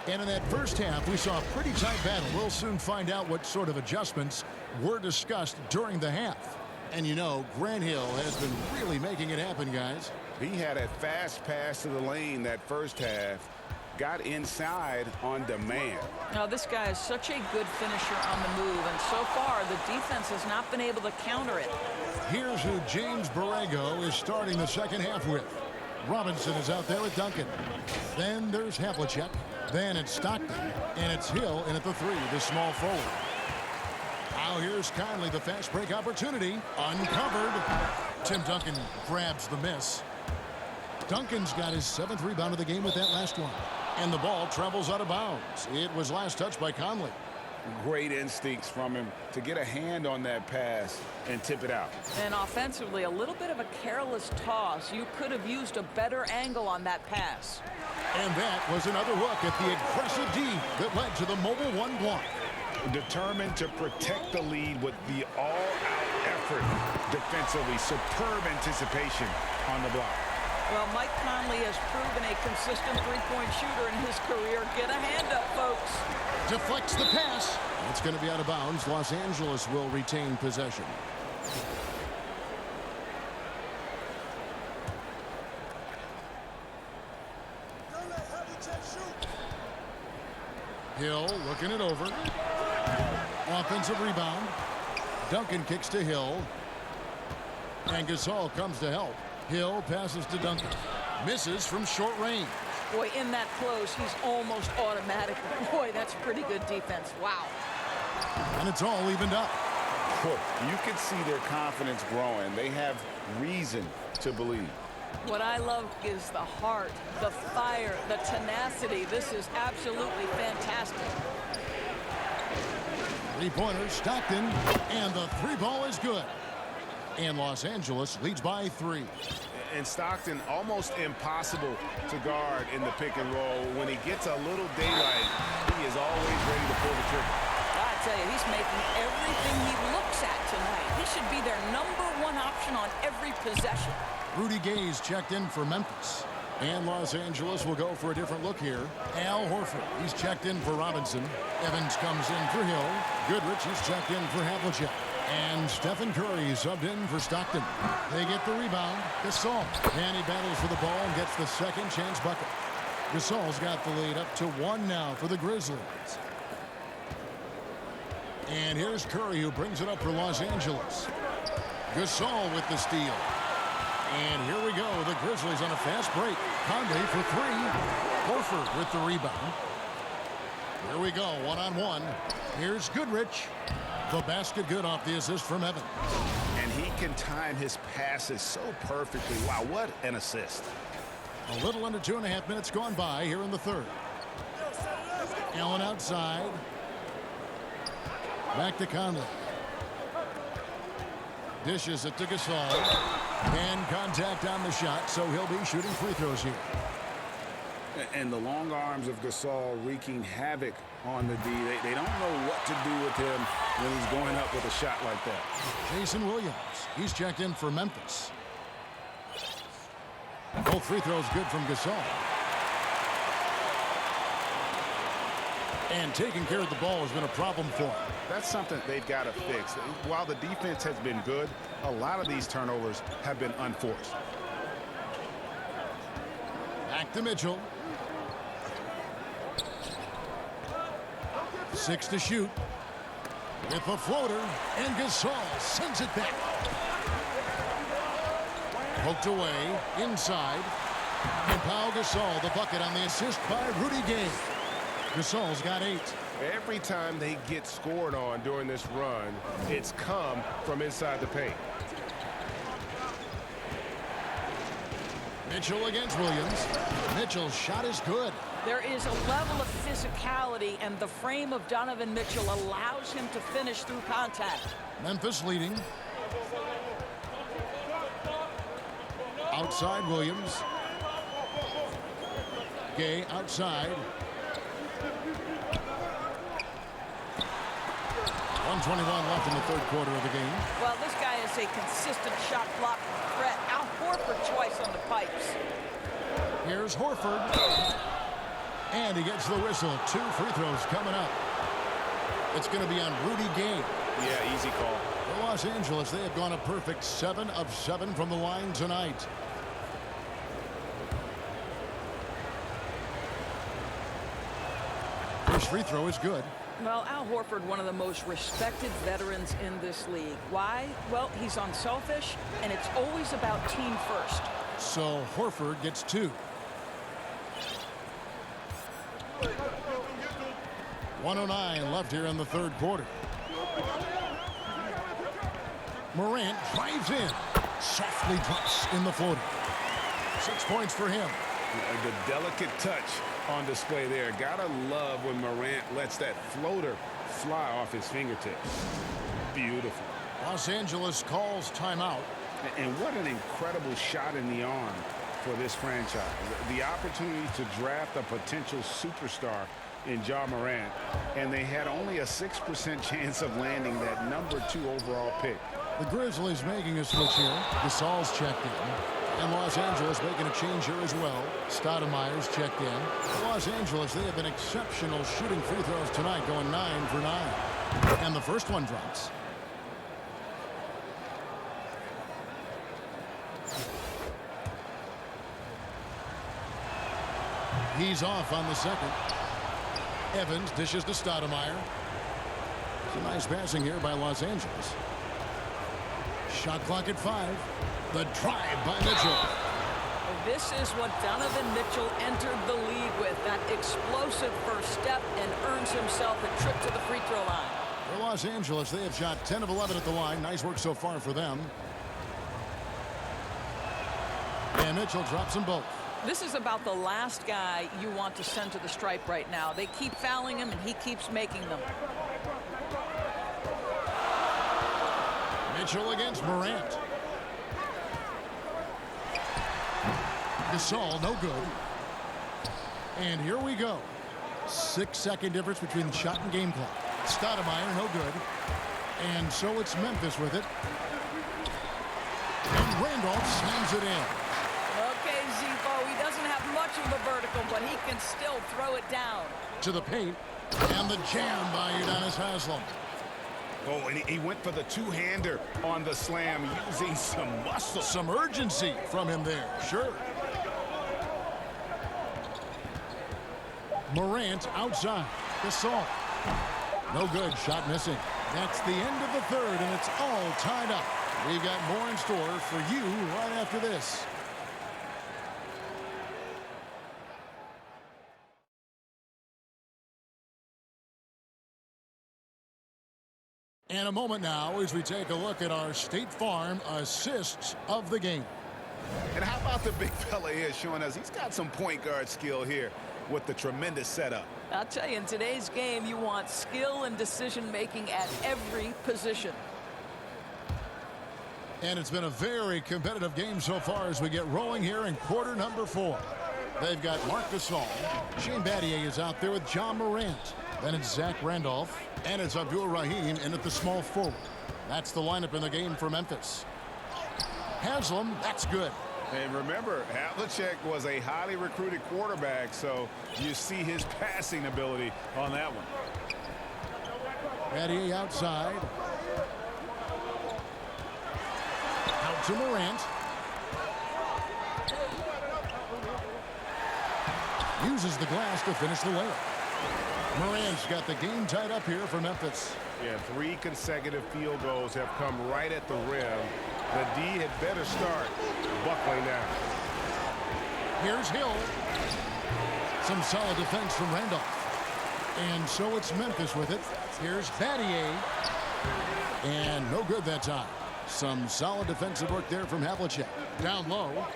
And in that first half, we saw a pretty tight battle. We'll soon find out what sort of adjustments were discussed during the half. And you know, Grant Hill has been really making it happen, guys. He had a fast pass to the lane that first half. Got inside on demand. Now, this guy is such a good finisher on the move, and so far, the defense has not been able to counter it. Here's who James Borrego is starting the second half with. Robinson is out there with Duncan. Then there's Havlicek. Then it's Stockton. And it's Hill in at the 3, the small forward. Now here's Conley, the fast break opportunity. Uncovered. Tim Duncan grabs the miss. Duncan's got his 7th rebound of the game with that last one. And the ball travels out of bounds. It was last touched by Conley. Great instincts from him to get a hand on that pass and tip it out. And offensively, a little bit of a careless toss. You could have used a better angle on that pass. And that was another look at the aggressive D that led to the mobile 1 block. Determined to protect the lead with the all-out effort defensively. Superb anticipation on the block. Well, Mike Conley has proven a consistent three-point shooter in his career. Get a hand up, folks. Deflects the pass. It's going to be out of bounds. Los Angeles will retain possession. Hill looking it over. Offensive rebound. Duncan kicks to Hill. And Gasol comes to help. Hill passes to Duncan. Misses from short range. Boy, in that close, he's almost automatic. Boy, that's pretty good defense. Wow. And it's all evened up. You can see their confidence growing. They have reason to believe. What I love is the heart, the fire, the tenacity. This is absolutely fantastic. Three-pointer, Stockton, and the 3-ball is good. And Los Angeles leads by 3. And Stockton almost impossible to guard in the pick and roll. When he gets a little daylight, he is always ready to pull the trigger. I tell you, he's making everything he looks at tonight. He should be their #1 option on every possession. Rudy Gay's checked in for Memphis. And Los Angeles will go for a different look here. Al Horford, he's checked in for Robinson. Evans comes in for Hill. Goodrich, he's checked in for Havlicek. And Stephen Curry subbed in for Stockton. They get the rebound. Gasol. And he battles for the ball and gets the second chance bucket. Gasol's got the lead up to 1 now for the Grizzlies. And here's Curry, who brings it up for Los Angeles. Gasol with the steal. And here we go. The Grizzlies on a fast break. Conley for 3. Horford with the rebound. Here we go. 1-on-1. Here's Goodrich. The basket good off the assist from Evans. And he can time his passes so perfectly. Wow, what an assist. A little under 2.5 minutes gone by here in the third. Allen outside. Back to Conley. Dishes it to Gasol. And contact on the shot, so he'll be shooting free throws here. And the long arms of Gasol wreaking havoc on the D. They don't know what to do with him when he's going up with a shot like that. Jason Williams, he's checked in for Memphis. Both free throws good from Gasol. And taking care of the ball has been a problem for him. That's something they've got to fix. While the defense has been good, a lot of these turnovers have been unforced. Back to Mitchell. 6 to shoot. With a floater, and Gasol sends it back. Poked away, inside. And Pau Gasol, the bucket on the assist by Rudy Gay. Gasol's got 8. Every time they get scored on during this run, it's come from inside the paint. Mitchell against Williams. Mitchell's shot is good. There is a level of physicality, and the frame of Donovan Mitchell allows him to finish through contact. Memphis leading. Outside Williams. Gay outside. 1:21 left in the third quarter of the game. Well, this guy is a consistent shot block threat. Al Horford twice on the pipes. Here's Horford. And he gets the whistle. 2 free throws coming up. It's going to be on Rudy Gay. Yeah, easy call. For Los Angeles, they have gone a perfect 7 of 7 from the line tonight. First free throw is good. Well, Al Horford, one of the most respected veterans in this league. Why? Well, he's unselfish, and it's always about team first. So Horford gets 2. 1:09 left here in the third quarter. Morant drives in. Softly drops in the floater. 6 points for him. The delicate touch on display there. Gotta love when Morant lets that floater fly off his fingertips. Beautiful. Los Angeles calls timeout. And what an incredible shot in the arm for this franchise. The opportunity to draft a potential superstar in Ja Morant, and they had only a 6% chance of landing that #2 overall pick. The Grizzlies making a switch here. Gasol's checked in. And Los Angeles making a change here as well. Stoudemire's checked in. Los Angeles, they have been exceptional shooting free throws tonight, going 9 for 9. And the first one drops. He's off on the second. Evans dishes to Stoudemire. Some nice passing here by Los Angeles. Shot clock at 5. The drive by Mitchell. This is what Donovan Mitchell entered the league with, that explosive first step, and earns himself a trip to the free throw line. For Los Angeles, they have shot 10 of 11 at the line. Nice work so far for them. And Mitchell drops them both. This is about the last guy you want to send to the stripe right now. They keep fouling him, and he keeps making them. Mitchell against Morant. Gasol, no good. And here we go. 6-second difference between the shot and game clock. Stoudemire, no good. And so it's Memphis with it. And Randolph slams it in. Okay, Zebo, he doesn't have much of the vertical, but he can still throw it down. To the paint. And the jam by Udonis Haslem. Oh, and he went for the two-hander on the slam, using some muscle. Some urgency from him there, sure. Morant outside. Gasol. No good. Shot missing. That's the end of the third, and it's all tied up. We've got more in store for you right after this. And a moment now as we take a look at our State Farm assists of the game. And how about the big fella here showing us he's got some point guard skill here with the tremendous setup. I'll tell you, in today's game, you want skill and decision-making at every position. And it's been a very competitive game so far as we get rolling here in quarter number 4. They've got Marc Gasol. Shane Battier is out there with Ja Morant. Then it's Zach Randolph. And it's Abdul Rahim in at the small forward. That's the lineup in the game for Memphis. Haslem, that's good. And remember, Havlicek was a highly recruited quarterback, so you see his passing ability on that one. Battier outside. Out to Morant. Uses the glass to finish the layup. Morant's got the game tied up here for Memphis. Yeah, 3 consecutive field goals have come right at the rim. The D had better start buckling down. Here's Hill. Some solid defense from Randolph. And so it's Memphis with it. Here's Battier. And no good that time. Some solid defensive work there from Havlicek. Down low.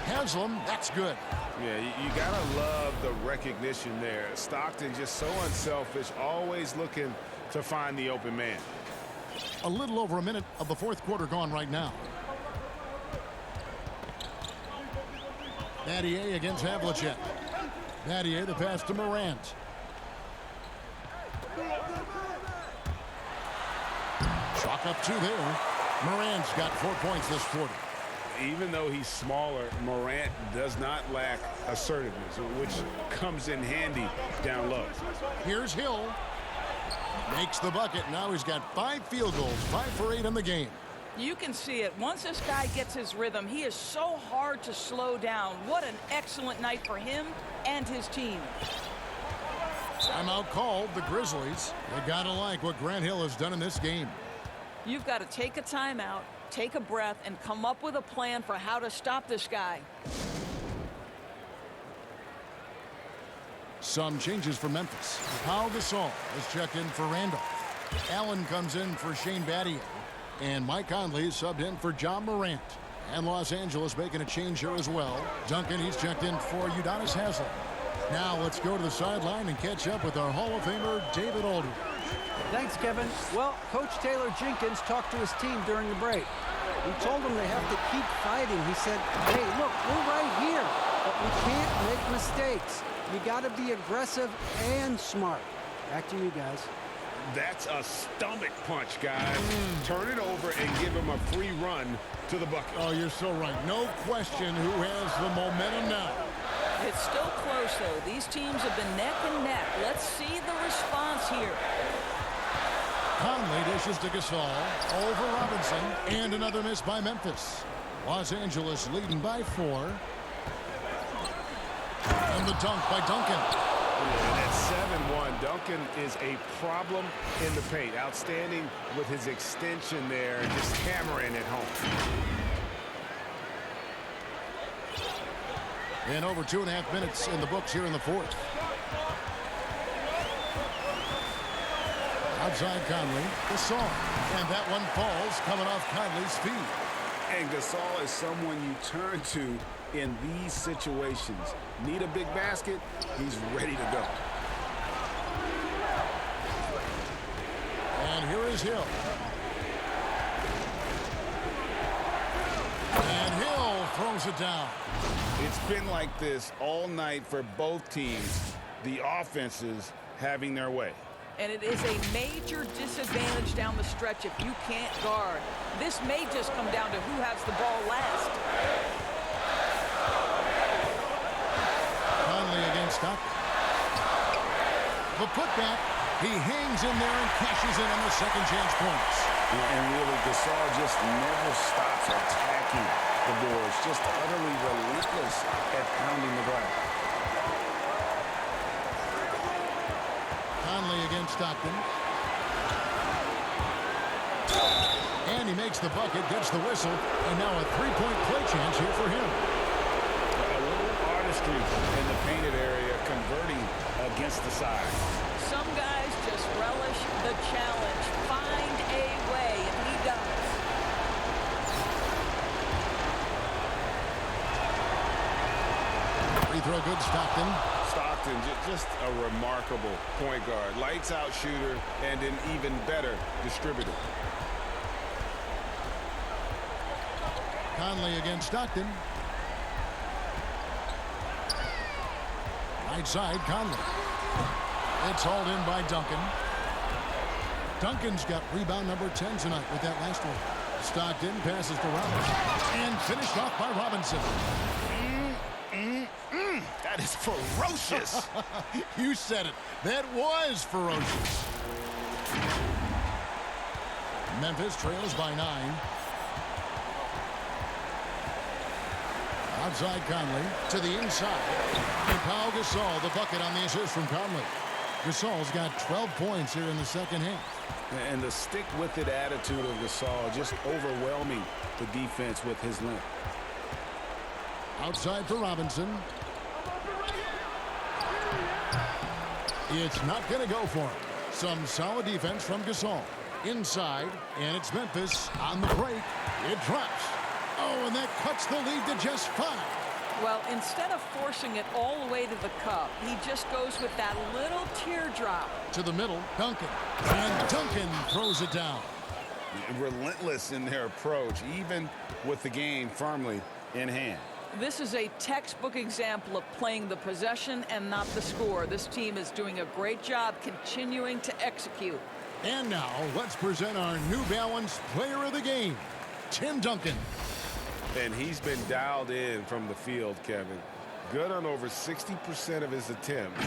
Haslem, that's good. Yeah, you gotta love the recognition there. Stockton just so unselfish, always looking to find the open man. A little over a minute of the fourth quarter gone right now. Battier against Havlicek. Battier, the pass to Morant. Chalk up 2 there. Morant's got 4 points this quarter. Even though he's smaller, Morant does not lack assertiveness, which comes in handy down low. Here's Hill. Makes the bucket. Now he's got 5 field goals, 5 for 8 in the game. You can see it. Once this guy gets his rhythm, he is so hard to slow down. What an excellent night for him and his team. Timeout called. The Grizzlies. They gotta like what Grant Hill has done in this game. You've got to take a timeout, take a breath, and come up with a plan for how to stop this guy. Some changes for Memphis. Pau Gasol is checked in for Randolph. Allen comes in for Shane Battier. And Mike Conley is subbed in for Ja Morant. And Los Angeles making a change here as well. Duncan, he's checked in for Udonis Haslem. Now let's go to the sideline and catch up with our Hall of Famer, David Aldridge. Thanks, Kevin. Well, Coach Taylor Jenkins talked to his team during the break. He told them they have to keep fighting. He said, hey, look, we're right here, but we can't make mistakes. You got to be aggressive and smart. Back to you guys. That's a stomach punch, guys. Turn it over and give him a free run to the bucket. Oh, you're so right. No question who has the momentum now. It's still close, though. These teams have been neck and neck. Let's see the response here. Conley dishes to Gasol. Over Robinson. And another miss by Memphis. Los Angeles leading by 4. And the dunk by Duncan. And at 7-1, Duncan is a problem in the paint. Outstanding with his extension there, just hammering it home. And over 2.5 minutes in the books here in the fourth. Outside Conley, Gasol. And that one falls coming off Conley's feet. And Gasol is someone you turn to in these situations. Need a big basket, he's ready to go. And here is Hill. And Hill throws it down. It's been like this all night for both teams. The offenses having their way. And it is a major disadvantage down the stretch if you can't guard. This may just come down to who has the ball last. Conley against Stockton. The putback. He hangs in there and cashes in on the second chance points. And really, Gasol just never stops attacking the boards. Just utterly relentless at pounding the glass. Conley against Stockton. And he makes the bucket, gets the whistle, and now a three-point play chance here for him. A little artistry in the painted area, converting against the side. Some guys just relish the challenge. Find a way, and he does. Free throw good, Stockton. Stockton, just a remarkable point guard. Lights out shooter and an even better distributor. Conley against Stockton. Right side, Conley. It's hauled in by Duncan. Duncan's got rebound number 10 tonight with that last one. Stockton passes to Robinson. And finished off by Robinson. That is ferocious. You said it. That was ferocious. Memphis trails by 9. Outside Conley to the inside. And Pau Gasol, the bucket on the assist from Conley. Gasol's got 12 points here in the second half. And the stick-with-it attitude of Gasol, just overwhelming the defense with his length. Outside for Robinson. It's not going to go for him. Some solid defense from Gasol. Inside, and it's Memphis on the break. It drops. Oh, and that cuts the lead to just 5. Well, instead of forcing it all the way to the cup, he just goes with that little teardrop. To the middle, Duncan. And Duncan throws it down. Relentless in their approach, even with the game firmly in hand. This is a textbook example of playing the possession and not the score. This team is doing a great job continuing to execute. And now, let's present our New Balance Player of the Game, Tim Duncan. And he's been dialed in from the field, Kevin. Good on over 60% of his attempts.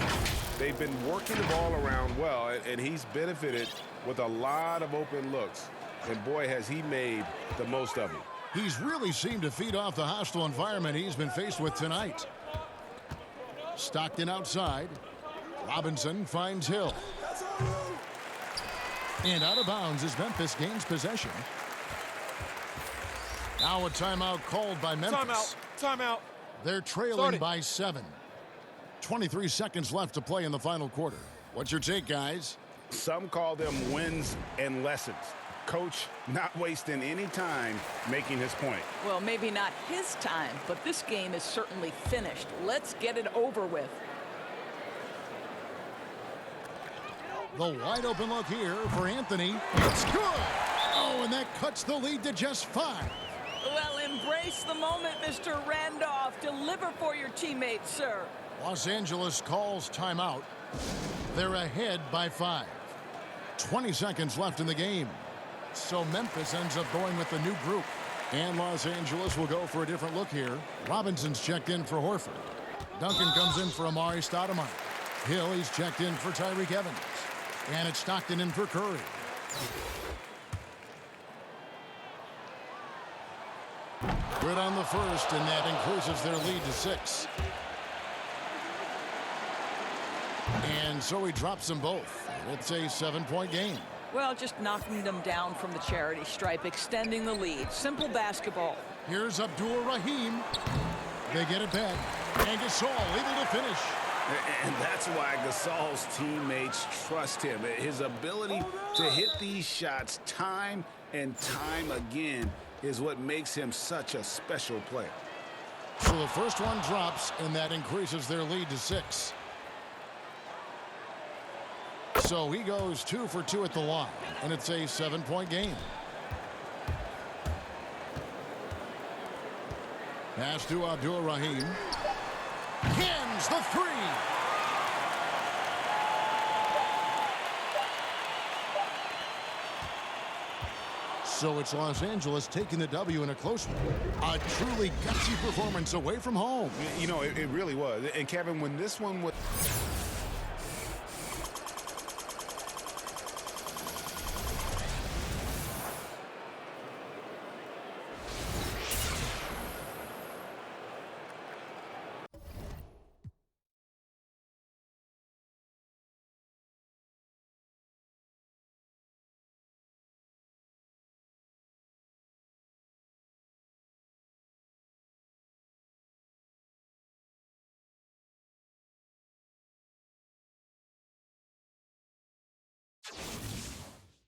They've been working the ball around well, and he's benefited with a lot of open looks. And boy, has he made the most of it. He's really seemed to feed off the hostile environment he's been faced with tonight. Stockton outside. Robinson finds Hill. And out of bounds as Memphis gains possession. Now a timeout called by Memphis. Timeout. They're trailing by 7. 23 seconds left to play in the final quarter. What's your take, guys? Some call them wins and lessons. Coach not wasting any time making his point. Well, maybe not his time, but this game is certainly finished. Let's get it over with. The wide open look here for Anthony. It's good. Oh, and that cuts the lead to just 5. Well, embrace the moment, Mr. Randolph. Deliver for your teammates, sir. Los Angeles calls timeout. They're ahead by 5. 20 seconds left in the game. So Memphis ends up going with the new group. And Los Angeles will go for a different look here. Robinson's checked in for Horford. Duncan comes in for Amari Stoudemire. Hill, he's checked in for Tyreek Evans. And it's Stockton in for Curry. Good on the first, and that increases their lead to 6. And so he drops them both. It's a 7-point game. Well, just knocking them down from the charity stripe, extending the lead. Simple basketball. Here's Abdul-Rahim. They get it back. And Gasol able to finish. And that's why Gasol's teammates trust him. His ability to hit these shots time and time again is what makes him such a special player. So the first one drops, and that increases their lead to 6. So he goes 2 for 2 at the line, and it's a 7-point game. Pass to Abdul-Rahim. Hins the 3. So it's Los Angeles taking the W in a close one. A truly gutsy performance away from home. You know, it really was. And Kevin, when this one was...